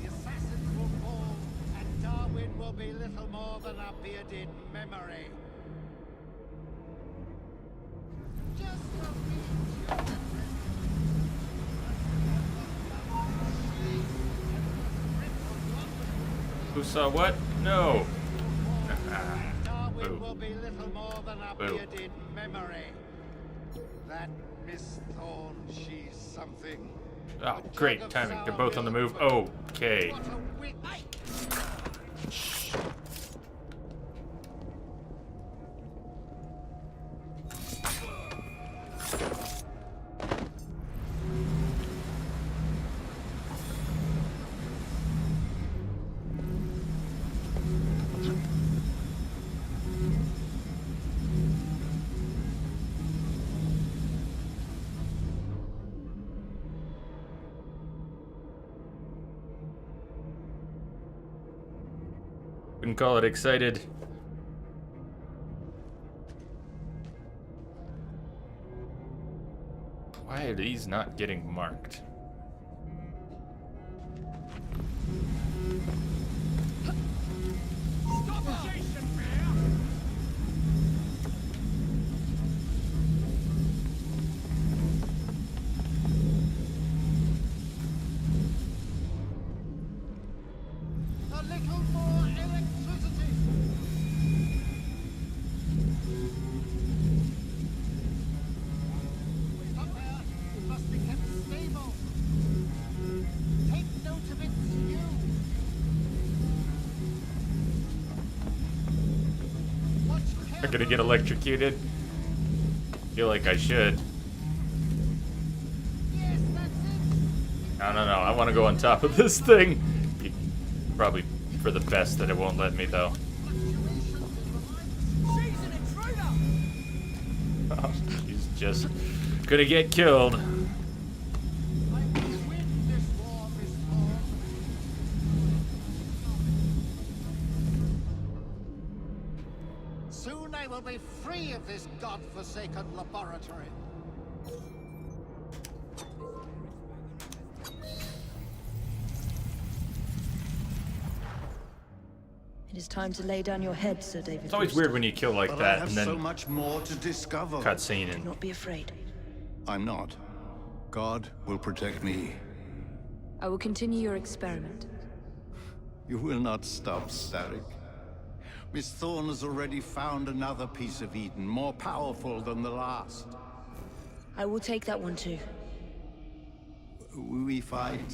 The assassins will fall, and Darwin will be little more than a bearded memory. Just a wee joke, Who saw what? No. Darwin will be little more than a bearded memory. That Miss Thorne, she's something. Oh, great timing. They're both on the move. Okay. What a witch! Wouldn't call it excited. Why are these not getting marked? Not gonna get electrocuted. Feel like I should. I don't know. I want to go on top of this thing. Probably for the best that it won't let me, though. Oh, she's just gonna get killed. Soon I will be free of this godforsaken laboratory. It is time to lay down your head, Sir David. It's always weird when you kill like But that I have and then so much more to discover. cutscene and Do not be afraid. I'm not. God will protect me. I will continue your experiment. You will not stop, Starrick. Miss Thorne has already found another piece of Eden, more powerful than the last. I will take that one too. We fight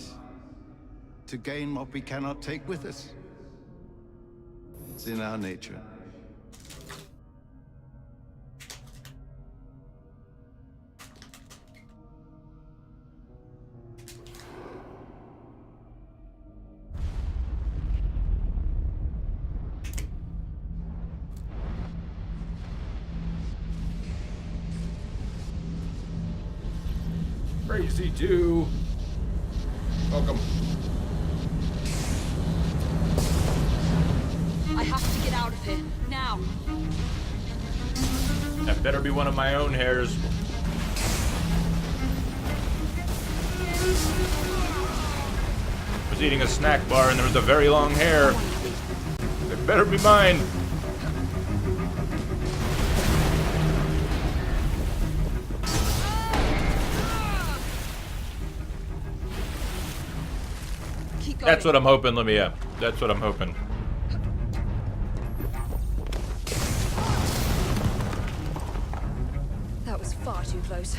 to gain what we cannot take with us. It's in our nature. Crazy 2. Welcome. I have to get out of here, now. That better be one of my own hairs. I was eating a snack bar and there was a very long hair. It better be mine. Keep going. That's what I'm hoping, Lamia. That's what I'm hoping. That was far too close.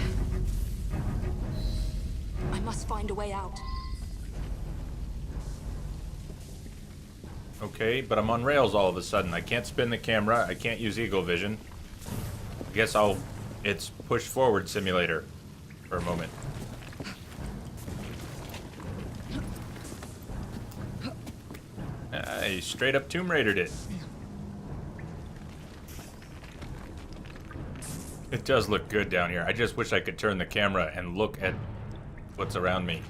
I must find a way out. Okay, but I'm on rails all of a sudden. I can't spin the camera. I can't use eagle vision. I guess it's push forward simulator for a moment. I straight up Tomb Raidered it. It does look good down here. I just wish I could turn the camera and look at what's around me.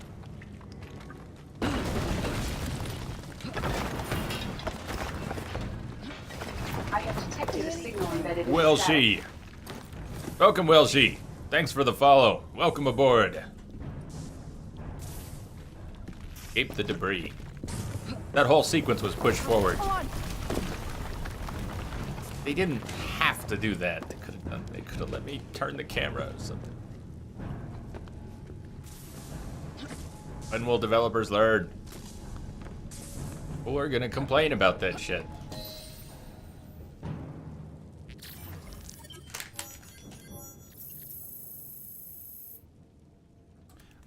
I have detected a signal embedded in Welshie. Welcome, Welshie. Thanks for the follow. Welcome aboard. Escape the debris. That whole sequence was pushed forward. They didn't have to do that. They could have done. They could have let me turn the camera or something. When will developers learn? We're gonna complain about that shit.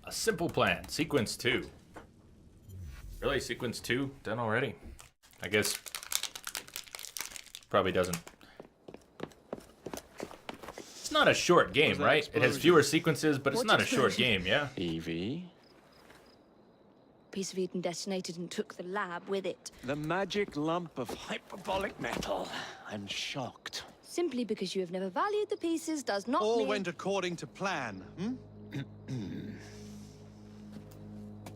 A simple plan. Sequence 2. Really? Sequence 2 done already? I guess probably doesn't. It's not a short game, right? It has fewer sequences, but it's not a short game, yeah? Evie? Piece of Eden detonated and took the lab with it. The magic lump of hyperbolic metal. I'm shocked. Simply because you have never valued the pieces does not All mean... went according to plan,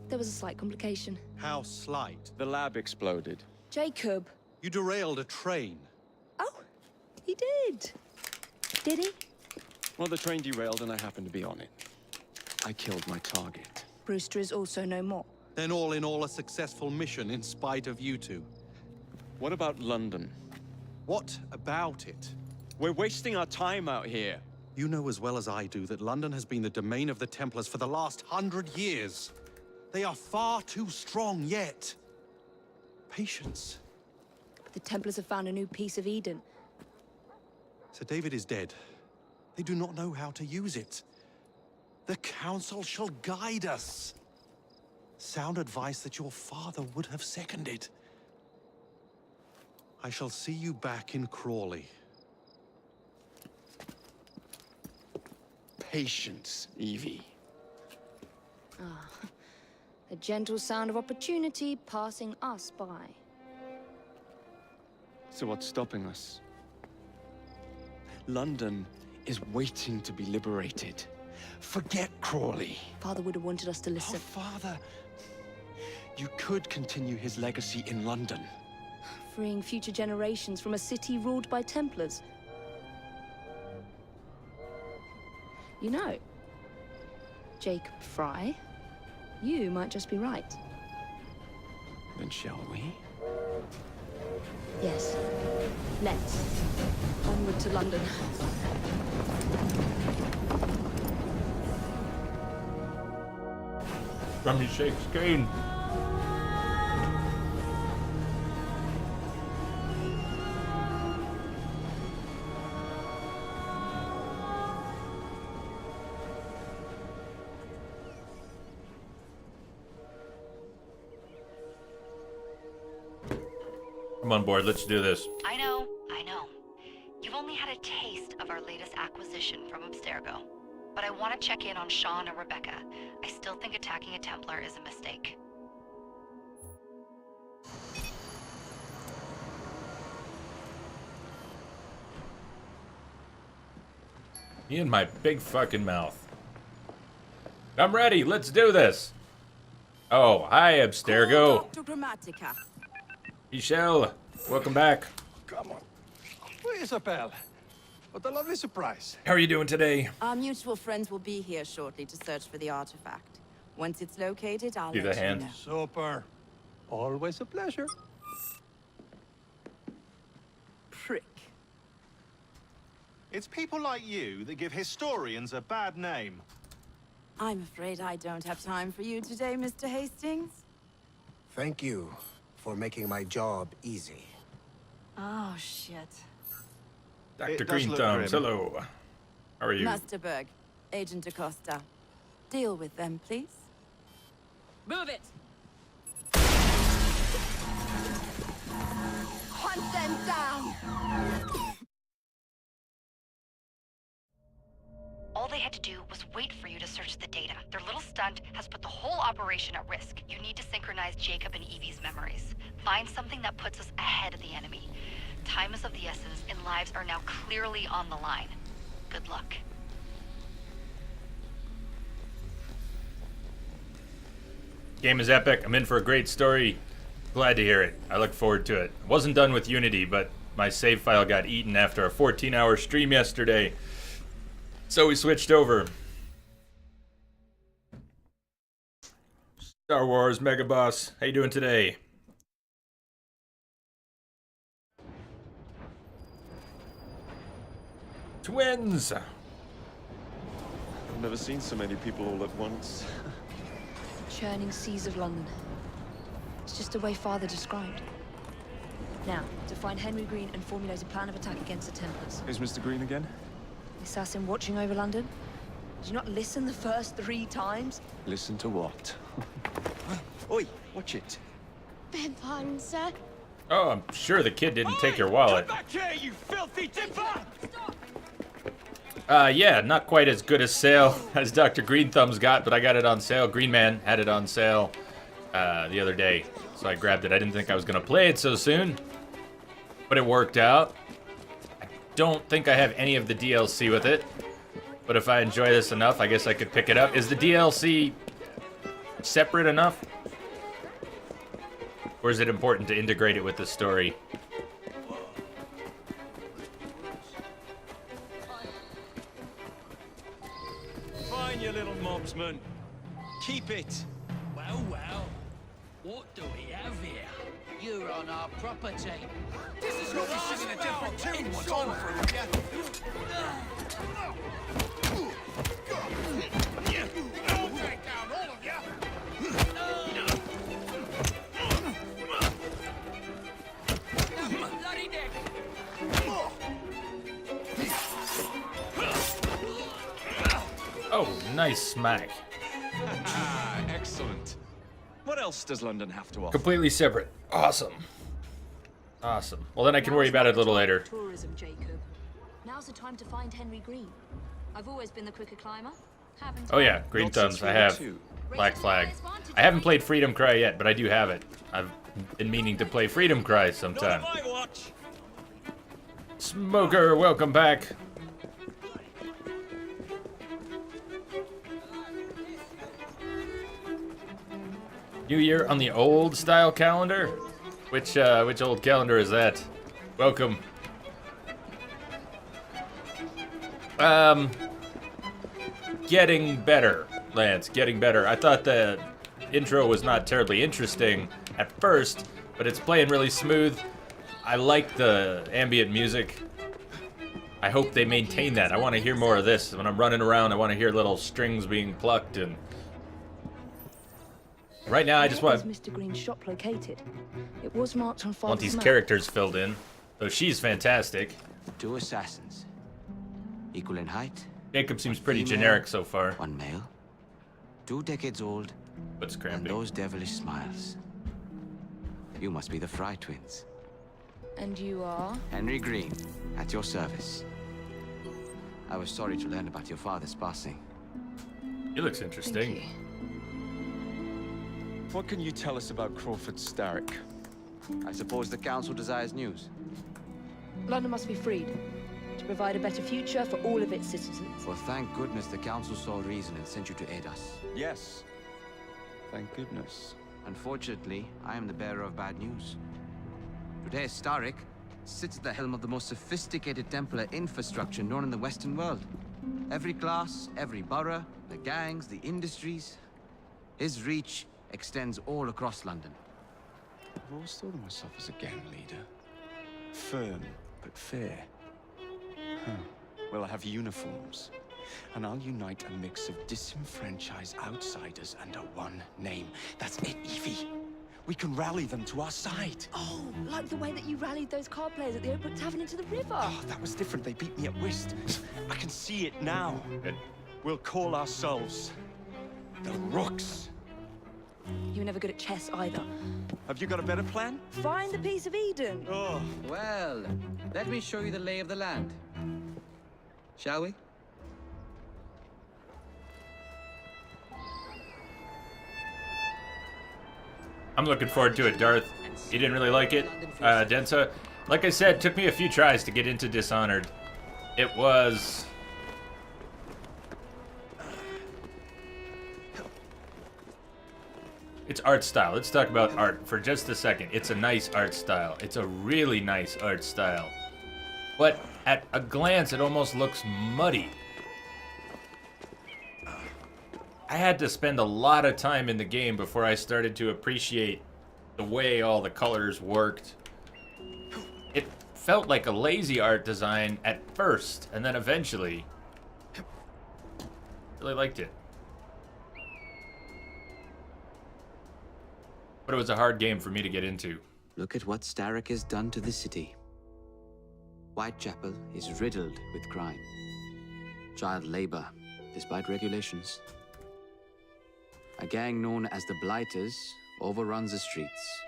There was a slight complication. How slight? The lab exploded. Jacob. You derailed a train. Oh, he did. Did he? Well, the train derailed and I happened to be on it. I killed my target. Brewster is also no more. Then all in all a successful mission in spite of you two. What about London? What about it? We're wasting our time out here. You know as well as I do that London has been the domain of the Templars for the last 100 years. They are far too strong yet. Patience. But the Templars have found a new piece of Eden. Sir David is dead. They do not know how to use it. The Council shall guide us. Sound advice that your father would have seconded. I shall see you back in Crawley. Patience, Evie. Ah, the gentle sound of opportunity passing us by. So what's stopping us? London is waiting to be liberated. Forget Crawley. Father would have wanted us to listen. Oh, Father. You could continue his legacy in London. Freeing future generations from a city ruled by Templars. You know, Jacob Fry, you might just be right. Then shall we? Yes. Let's. Onward to London. Rummy shakes cane. Come on board, let's do this. I know. You've only had a taste of our latest acquisition from Abstergo. But I want to check in on Sean and Rebecca. I still think attacking a Templar is a mistake. Me and my big fucking mouth. I'm ready, let's do this. Oh, hi, Abstergo. Dr. Grammatica. Michelle, welcome back. Come on. Isabel. What a lovely surprise. How are you doing today? Our mutual friends will be here shortly to search for the artifact. Once it's located, I'll Do the let hand. you know. Super. Always a pleasure. Prick. It's people like you that give historians a bad name. I'm afraid I don't have time for you today, Mr. Hastings. Thank you for making my job easy. Oh, shit. Dr. Green Thumbs, hello. How are you? Master Berg, Agent Acosta. Deal with them, please. Move it! Hunt them down! All they had to do was wait for you to search the data. Their little stunt has put the whole operation at risk. You need to synchronize Jacob and Evie's memories. Find something that puts us ahead of the enemy. Time is of the essence, and lives are now clearly on the line. Good luck. Game is epic. I'm in for a great story. Glad to hear it. I look forward to it. Wasn't done with Unity, but my save file got eaten after a 14-hour stream yesterday. So we switched over. Star Wars Mega Boss, how you doing today? Twins! I've never seen so many people all at once. Churning seas of London. It's just the way Father described. Now, to find Henry Green and formulate a plan of attack against the Templars. Who's Mr. Green again? The assassin watching over London? Did you not listen the first 3 times? Listen to what? Oi, watch it. Beg pardon, sir. Oh, I'm sure the kid didn't take your wallet. Come back here, you filthy tipper! Yeah, not quite as good a sale as Dr. Green Thumbs got, but I got it on sale. Green Man had it on sale the other day, so I grabbed it. I didn't think I was going to play it so soon, but it worked out. I don't think I have any of the DLC with it, but if I enjoy this enough, I guess I could pick it up. Is the DLC separate enough? Or is it important to integrate it with the story? Fine, you little mobsman. Keep it. Well, well. What do we have here? You're on our property. This is your singing a different tune. What's on for I'll take down all of you! Bloody neck. Oh, nice smack. Excellent. What else does London have to offer? Completely separate. Awesome. Awesome. Well, then I can worry about it a little later. Tourism, Jacob. Now's the time to find Henry Green. I've always been the quicker climber. Haven't Oh I? yeah, green Not thumbs. since I we were have. two. Black flag. I haven't played Freedom Cry yet, but I do have it. I've been meaning to play Freedom Cry sometime. Not on my watch. Smoker, welcome back. New Year on the old style calendar? Which old calendar is that? Welcome. Getting better, Lance, getting better. I thought the intro was not terribly interesting at first, but it's playing really smooth. I like the ambient music. I hope they maintain that. I want to hear more of this. When I'm running around, I want to hear little strings being plucked, and right now I just Where is Mm. want Mr. Green's shop located? It was marked on Father's these map. characters filled in. Though she's fantastic. 2 assassins. Equal in height. Jacob seems pretty female, generic so far. 1 male. 2 decades old. What's And cramping? those devilish smiles. You must be the Fry twins. And you are? Henry Green, at your service. I was sorry to learn about your father's passing. He looks interesting. What can you tell us about Crawford Starrick? I suppose the council desires news. London must be freed to provide a better future for all of its citizens. Well, thank goodness the council saw reason and sent you to aid us. Yes. Thank goodness. Unfortunately, I am the bearer of bad news. Today, Starrick sits at the helm of the most sophisticated Templar infrastructure known in the Western world. Every class, every borough, the gangs, the industries. His reach extends all across London. I've always thought of myself as a gang leader. Firm, but fair. Huh. Well, I have uniforms. And I'll unite a mix of disenfranchised outsiders under one name. That's it, Evie. We can rally them to our side. Oh, like the way that you rallied those card players at the Oakwood Tavern into the river. Oh, that was different. They beat me at whist. I can see it now. We'll call ourselves the Rooks. You were never good at chess either. Have you got a better plan? Find the piece of Eden. Oh. Well, let me show you the lay of the land. Shall we? I'm looking forward to it, Darth. You didn't really like it, Densa? Like I said, it took me a few tries to get into Dishonored. It was... It's art style. Let's talk about art for just a second. It's a nice art style. It's a really nice art style. But at a glance, it almost looks muddy. I had to spend a lot of time in the game before I started to appreciate the way all the colors worked. It felt like a lazy art design at first, and then eventually, really liked it. But it was a hard game for me to get into. Look at what Starrick has done to the city. Whitechapel is riddled with crime. Child labor, despite regulations. A gang known as the Blighters overruns the streets,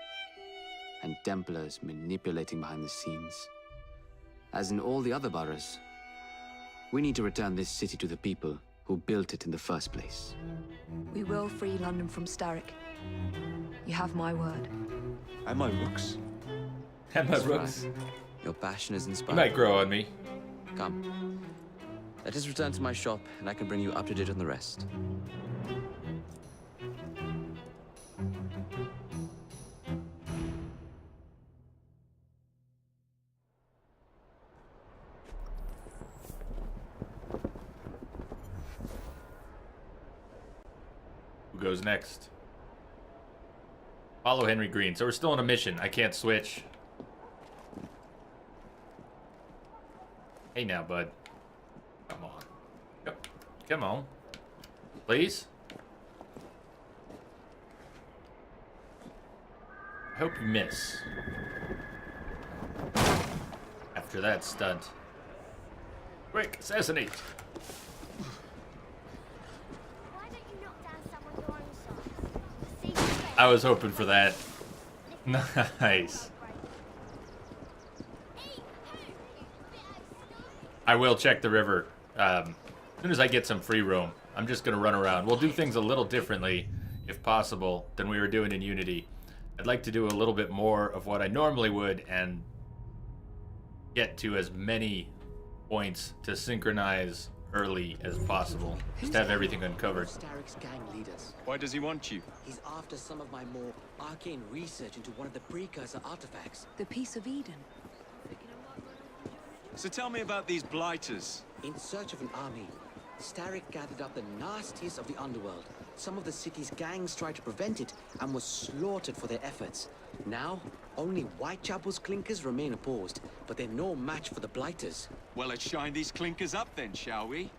and Templars manipulating behind the scenes. As in all the other boroughs, we need to return this city to the people who built it in the first place. We will free London from Starrick. You have my word. And my Rooks. And my That's Rooks. right. Your passion is You inspiring. might grow on me. Come. Let us return to my shop, and I can bring you up to date on the rest. Who goes next? Follow Henry Green. So we're still on a mission. I can't switch. Hey now, bud. Come on. Yep. Come on. Please? I hope you miss. After that stunt. Quick, assassinate! I was hoping for that. Nice. I will check the river soon as I get some free roam, I'm just going to run around. We'll do things a little differently, if possible, than we were doing in Unity. I'd like to do a little bit more of what I normally would and get to as many points to synchronize early as possible. Just have everything uncovered. Starrick's gang leaders. Why does he want you? He's after some of my more arcane research into one of the precursor artifacts. The Piece of Eden. So tell me about these blighters. In search of an army, Starrick gathered up the nastiest of the underworld. Some of the city's gangs tried to prevent it and were slaughtered for their efforts. Now, only Whitechapel's clinkers remain opposed, but they're no match for the blighters. Well, let's shine these clinkers up then, shall we?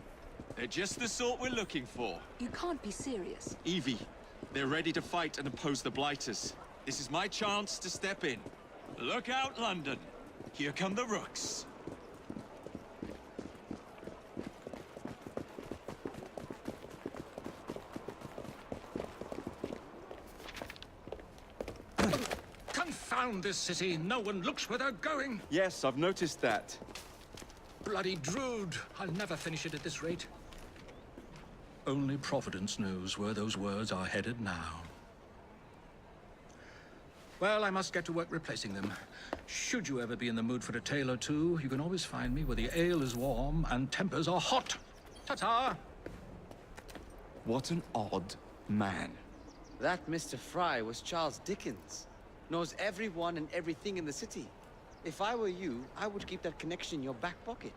They're just the sort we're looking for. You can't be serious. Evie, they're ready to fight and oppose the blighters. This is my chance to step in. Look out, London. Here come the rooks. Confound this city. No one looks where they're going. Yes, I've noticed that. Bloody Drood. I'll never finish it at this rate. Only Providence knows where those words are headed now. Well, I must get to work replacing them. Should you ever be in the mood for a tale or two, you can always find me where the ale is warm and tempers are hot. Ta-ta! What an odd man. That Mr. Fry was Charles Dickens. Knows everyone and everything in the city. If I were you, I would keep that connection in your back pocket.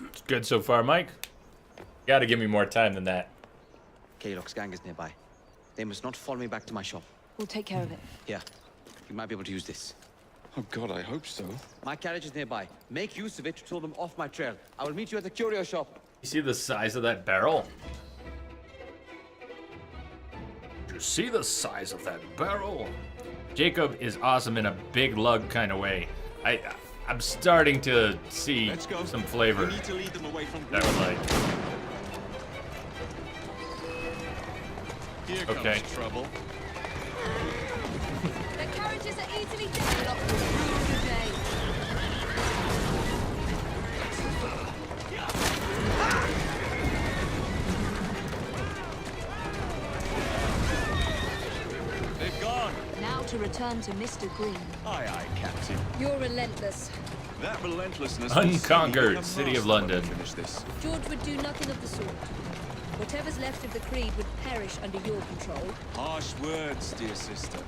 It's good so far, Mike. Gotta give me more time than that. Kaylock's gang is nearby. They must not follow me back to my shop. We'll take care of it. Here, you might be able to use this. Oh God, I hope so. My carriage is nearby. Make use of it to throw them off my trail. I will meet you at the curio shop. You see the size of that barrel? You see the size of that barrel? Jacob is awesome in a big lug kind of way. I'm starting to see some flavor We need to lead them away from that I would like. Here Okay. comes trouble. The carriages are easily today. They've gone. Now to return to Mr. Green. Aye, aye, Captain. You're relentless. That relentlessness. Unconquered City of London. Finish this. George would do nothing of the sort. Whatever's left of the Creed would perish under your control. Harsh words, dear sister.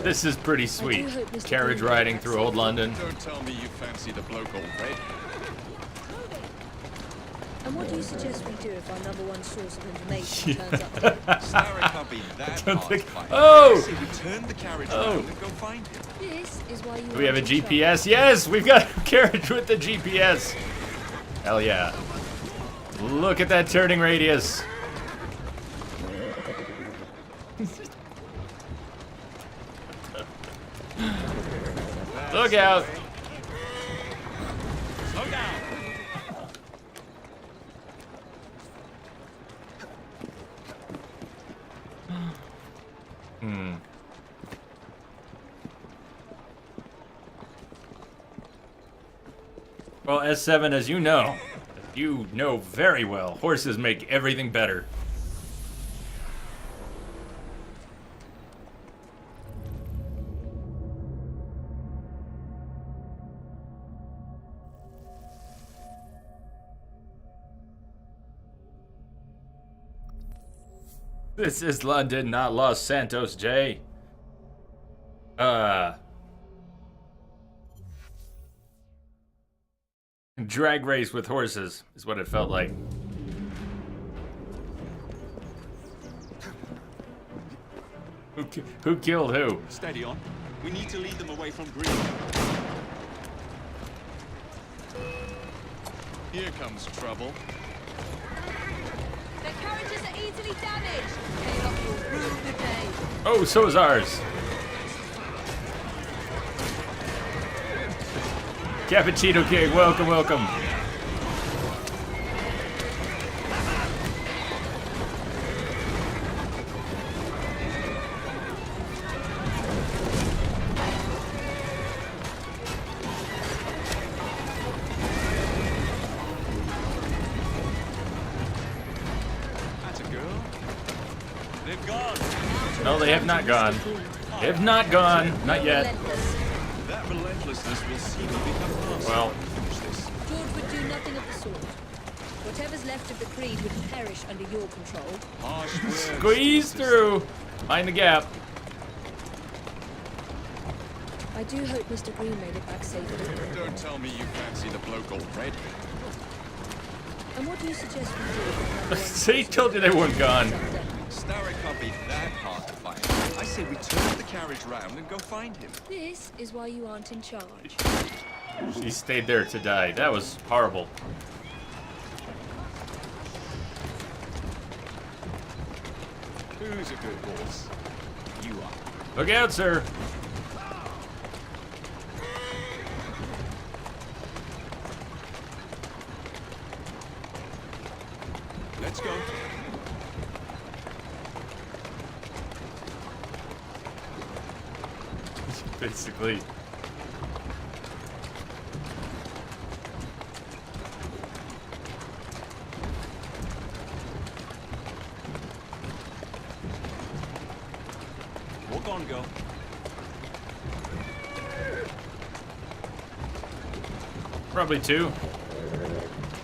This is pretty sweet. Carriage riding through old London. Don't tell me you fancy the bloke already. And what do you suggest we do if our #1 source of information turns up? Starrick can't be that Don't hard think- to find. Oh! So we turn the carriage Oh. around and go find him. This is why you Do we have a want to GPS? Yes, we've got a carriage with the GPS. Hell yeah. Look at that turning radius. Look out. Slow down. Well, S7, as you know very well, horses make everything better. This is London, not Los Santos, Jay. Drag race with horses is what it felt like. Who killed who? Steady on. We need to lead them away from Green. Here comes trouble. The carriages are easily damaged. Kaylock will rue the day. Oh, so is ours. Cappuccino King, welcome, welcome. They've gone. No, they have not gone. They have not gone. Not yet. That relentlessness will see me become master. Well, George would do nothing of the sort. Whatever's left of the Creed would perish under your control. squeeze through. Find the gap. I do hope Mr. Green made it back safely. Don't tell me you fancy the bloke already. And what do you suggest we do? See, told you they weren't gone. Starrick can't be that hard to find. I say we turn the carriage round and go find him. This is why you aren't in charge. She stayed there to die. That was horrible. Who's a good horse? You are. Look out, sir. Let's go. Basically. Walk on, girl. Probably 2.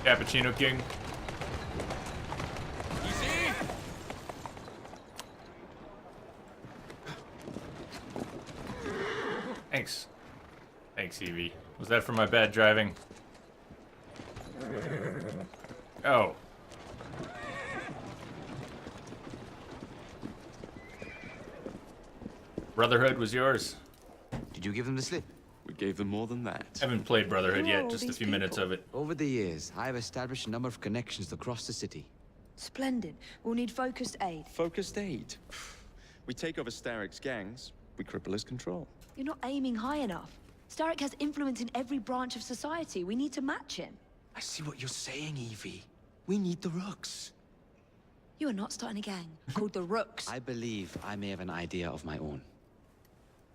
Cappuccino King. Thanks. Thanks, Evie. Was that for my bad driving? Oh. Brotherhood was yours. Did you give them the slip? We gave them more than that. Haven't played Brotherhood yet, just a few minutes of it. Over the years, I have established a number of connections across the city. Splendid. We'll need focused aid. Focused aid. We take over Starrick's gangs, we cripple his control. You're not aiming high enough. Starrick has influence in every branch of society. We need to match him. I see what you're saying, Evie. We need the Rooks. You are not starting a gang called the Rooks. I believe I may have an idea of my own.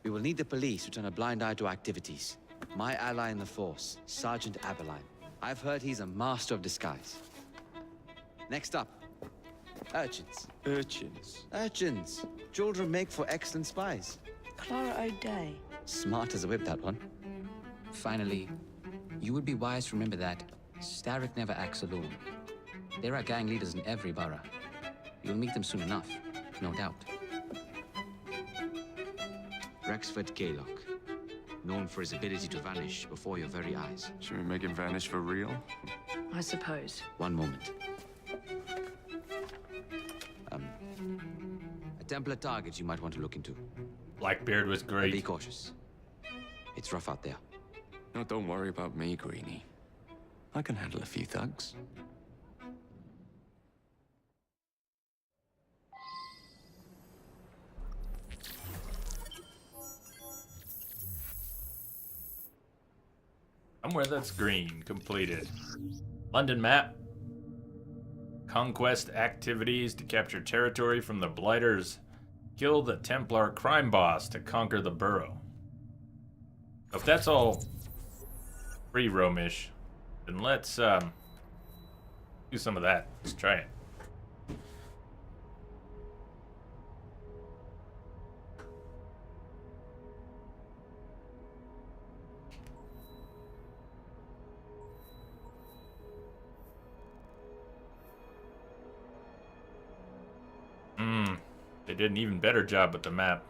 We will need the police to turn a blind eye to activities. My ally in the force, Sergeant Aberline. I've heard he's a master of disguise. Next up, urchins. Urchins? Urchins. Children make for excellent spies. Clara O'Day. Smart as a whip, that one. Finally, you would be wise to remember that Starrick never acts alone. There are gang leaders in every borough. You'll meet them soon enough, no doubt. Rexford Kaylock, known for his ability to vanish before your very eyes. Should we make him vanish for real? I suppose. One moment. A Templar target you might want to look into. Blackbeard was great. Be cautious. It's rough out there. No, don't worry about me, Greenie. I can handle a few thugs. Somewhere that's green. Completed. London map. Conquest activities to capture territory from the Blighters. Kill the Templar crime boss to conquer the borough. If that's all free roamish, then let's do some of that. Let's try it. They did an even better job with the map.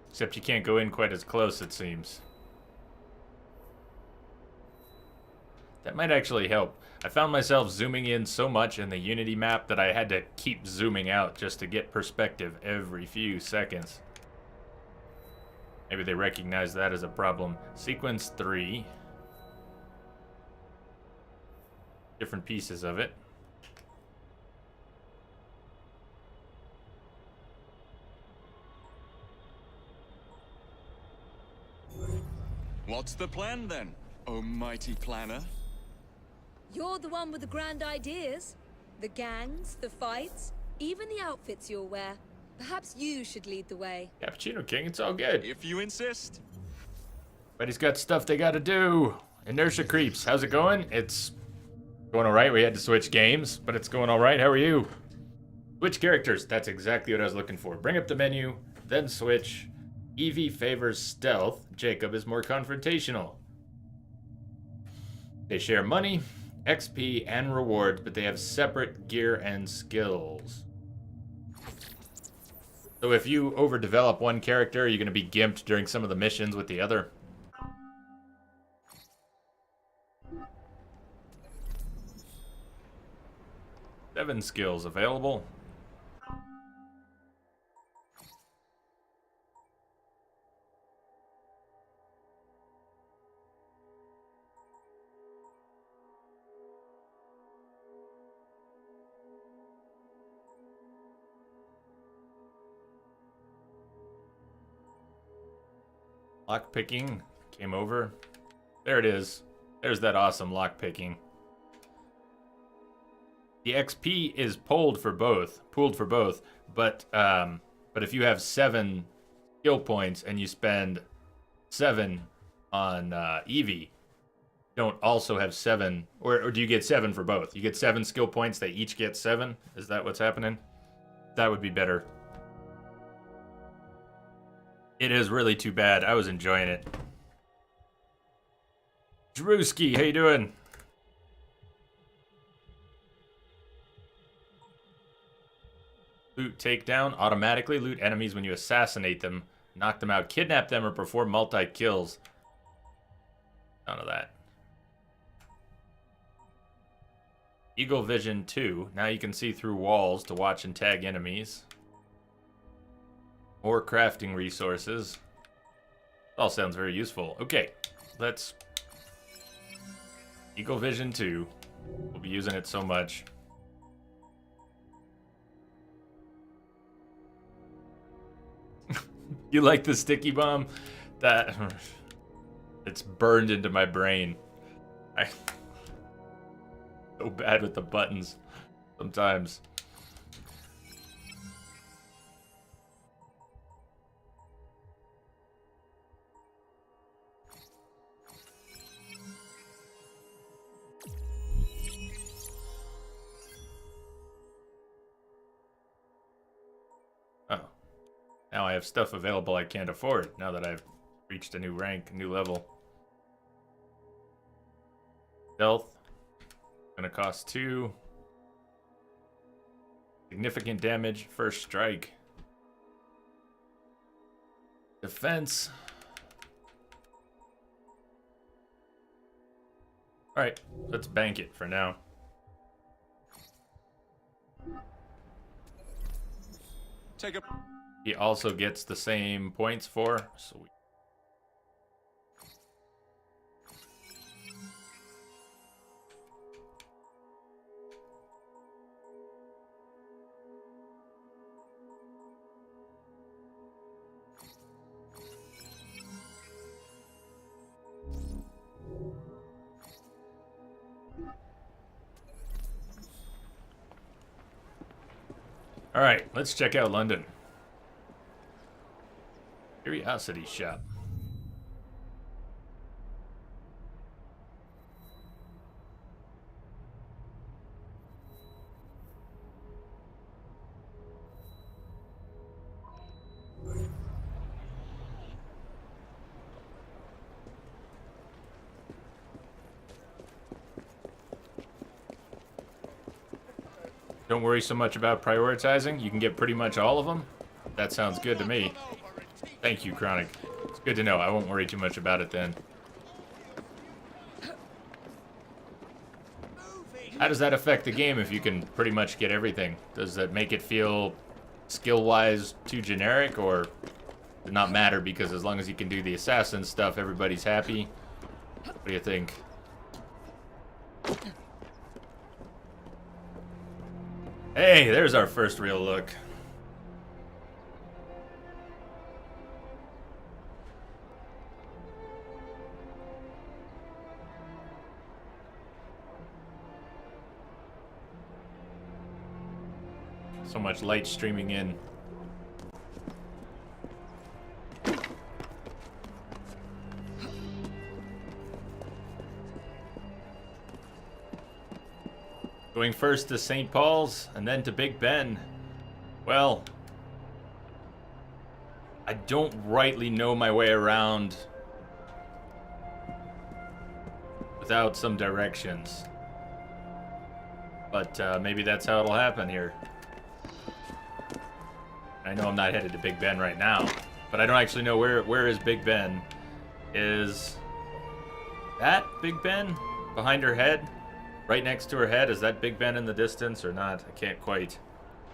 Except you can't go in quite as close, it seems. That might actually help. I found myself zooming in so much in the Unity map that I had to keep zooming out just to get perspective every few seconds. Maybe they recognize that as a problem. Sequence 3. Different pieces of it. What's the plan then, oh mighty planner? You're the one with the grand ideas. The gangs, the fights, even the outfits you'll wear. Perhaps you should lead the way. Cappuccino King, it's all good. If you insist. But he's got stuff they gotta do. Inertia creeps. How's it going? It's going alright. We had to switch games, but it's going alright. How are you? Switch characters. That's exactly what I was looking for. Bring up the menu, then switch. Evie favors stealth. Jacob is more confrontational. They share money, XP, and rewards, but they have separate gear and skills. So if you overdevelop one character, you're going to be gimped during some of the missions with the other. Seven skills available. Lockpicking came over. There it is. There's that awesome lockpicking. The XP is pooled for both, but if you have 7 skill points and you spend 7 on Evie, you don't also have 7, or do you get 7 for both? You get 7 skill points, they each get 7? Is that what's happening? That would be better. It is really too bad. I was enjoying it. Drewski, how you doing? Loot takedown. Automatically loot enemies when you assassinate them, knock them out, kidnap them, or perform multi-kills. None of that. Eagle Vision 2. Now you can see through walls to watch and tag enemies. More crafting resources. All sounds very useful. Okay, let's... Eagle Vision 2. We'll be using it so much. You like the sticky bomb? That... It's burned into my brain. So bad with the buttons sometimes. Now I have stuff available I can't afford, now that I've reached a new rank, a new level. Stealth. Gonna cost 2. Significant damage, first strike. Defense. Alright, let's bank it for now. Take a... He also gets the same points for, so we... All right, let's check out London. Curiosity shop. Don't worry so much about prioritizing. You can get pretty much all of them. That sounds good to me. Thank you, Chronic. It's good to know. I won't worry too much about it then. How does that affect the game if you can pretty much get everything? Does that make it feel skill-wise too generic, or does it not matter because as long as you can do the assassin stuff, everybody's happy? What do you think? Hey, there's our first real look. So much light streaming in. Going first to St. Paul's and then to Big Ben. Well, I don't rightly know my way around without some directions. But maybe that's how it'll happen here. I know I'm not headed to Big Ben right now, but I don't actually know where is Big Ben. Is that Big Ben behind her head? Right next to her head? Is that Big Ben in the distance or not? I can't quite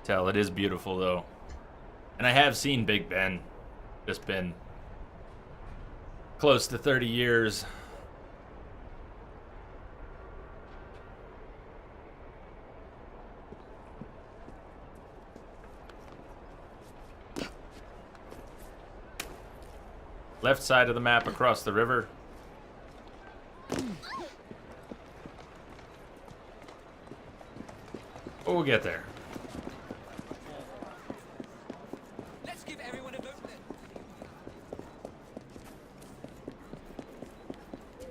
tell. It is beautiful though. And I have seen Big Ben. Just been close to 30 years. Left side of the map across the river. Oh, we'll get there. Let's give everyone a vote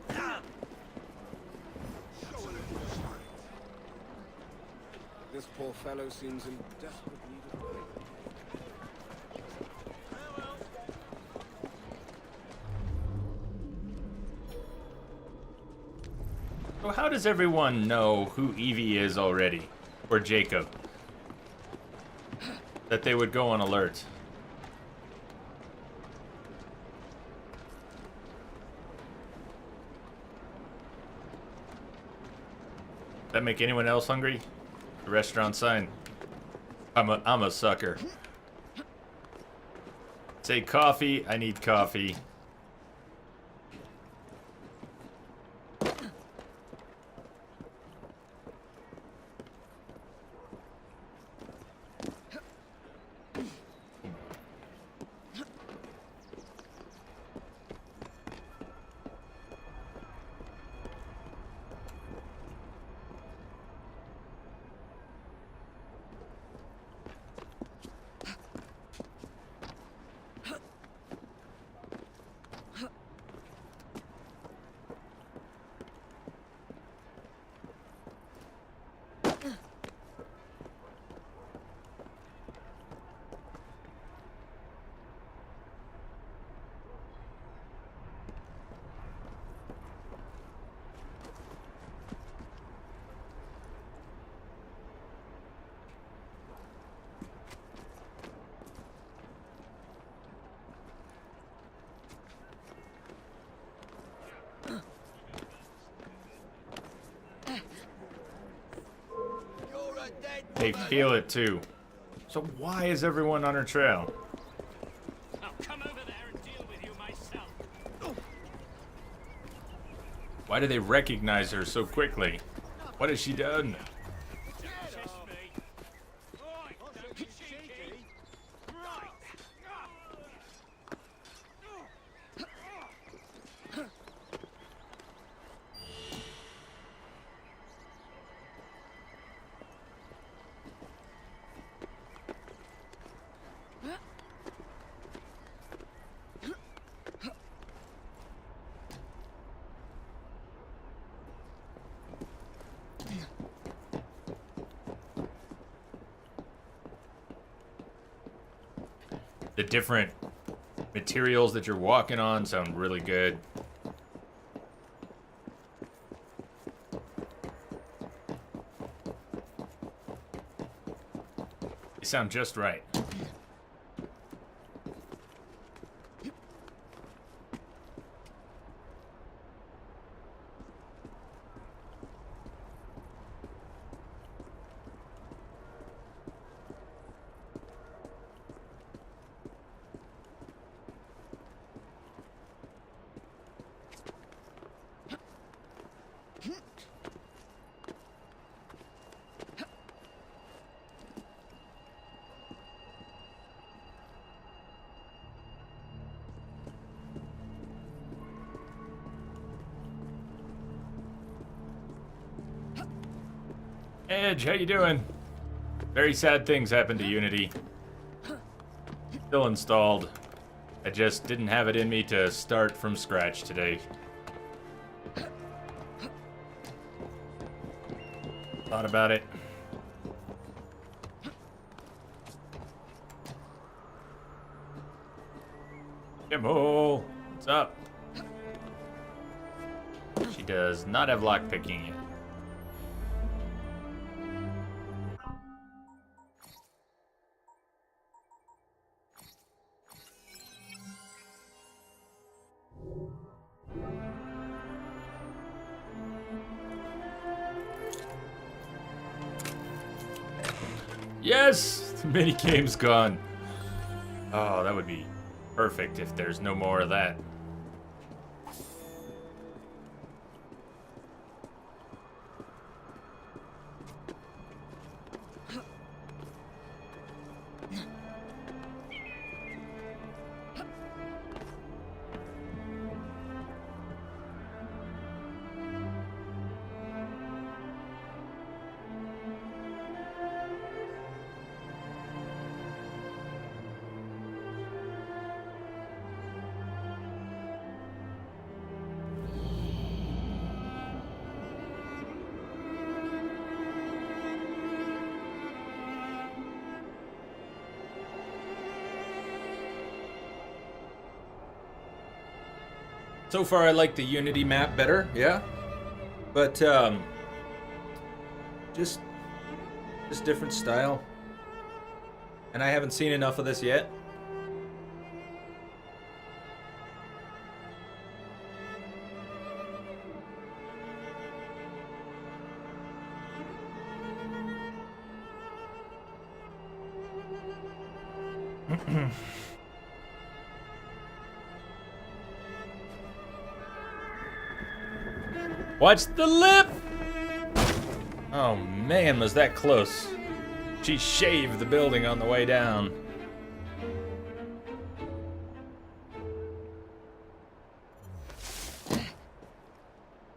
then. This poor fellow seems in desperate need of money. So how does everyone know who Evie is already? Or Jacob? That they would go on alert. Does that make anyone else hungry? The restaurant sign. I'm a sucker. Say coffee, I need coffee. They feel it too. So why is everyone on her trail? I'll come over there and deal with you myself. Why do they recognize her so quickly? What has she done? The different materials that you're walking on sound really good. They sound just right. Edge, how you doing? Very sad things happened to Unity. Still installed. I just didn't have it in me to start from scratch today. Thought about it. Kimmel, what's up? She does not have lockpicking yet. Yes! The minigame's gone. Oh, that would be perfect if there's no more of that. So far, I like the Unity map better, yeah. But just different style. And I haven't seen enough of this yet. Watch the lip! Oh man, was that close. She shaved the building on the way down.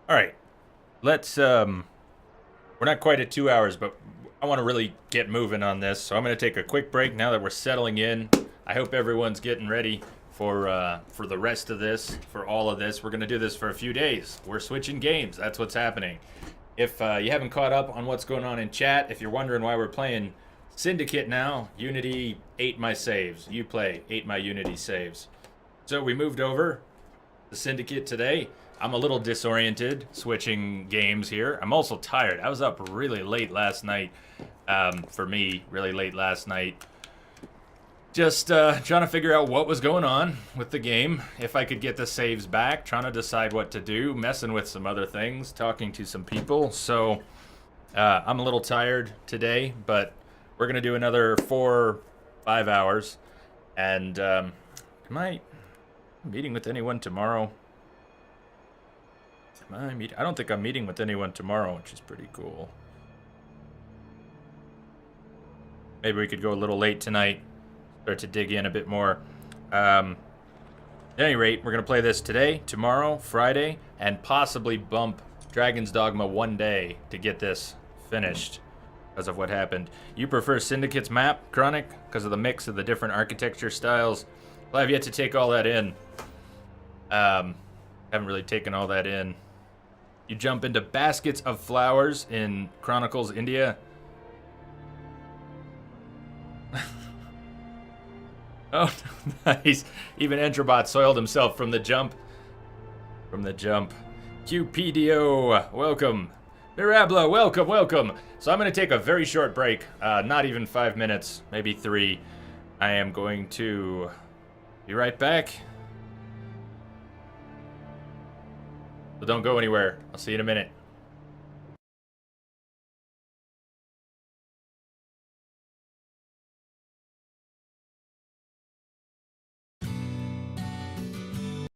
Alright. Let's, we're not quite at 2 hours, but I want to really get moving on this. So I'm going to take a quick break now that we're settling in. I hope everyone's getting ready for the rest of this, for all of this. We're going to do this for a few days. We're switching games. That's what's happening. If you haven't caught up on what's going on in chat, if you're wondering why we're playing Syndicate now, Unity ate my saves. Uplay ate my Unity saves. So we moved over to Syndicate today. I'm a little disoriented switching games here. I'm also tired. I was up really late last night. For me, really late last night. Just trying to figure out what was going on with the game, if I could get the saves back, trying to decide what to do, messing with some other things, talking to some people. So I'm a little tired today, but we're going to do another 4 or 5 hours. And am I meeting with anyone tomorrow? I don't think I'm meeting with anyone tomorrow, which is pretty cool. Maybe we could go a little late tonight. Start to dig in a bit more. At any rate, we're going to play this today, tomorrow, Friday, and possibly bump Dragon's Dogma one day to get this finished because of what happened. You prefer Syndicate's map, Chronic, because of the mix of the different architecture styles? Well, I've yet to take all that in. Haven't really taken all that in. You jump into baskets of flowers in Chronicles India. Oh, nice. Even Entrobot soiled himself from the jump. QPDO, welcome. Mirabla, welcome, welcome. So I'm going to take a very short break. Not even 5 minutes, maybe 3. I am going to be right back. So don't go anywhere. I'll see you in a minute.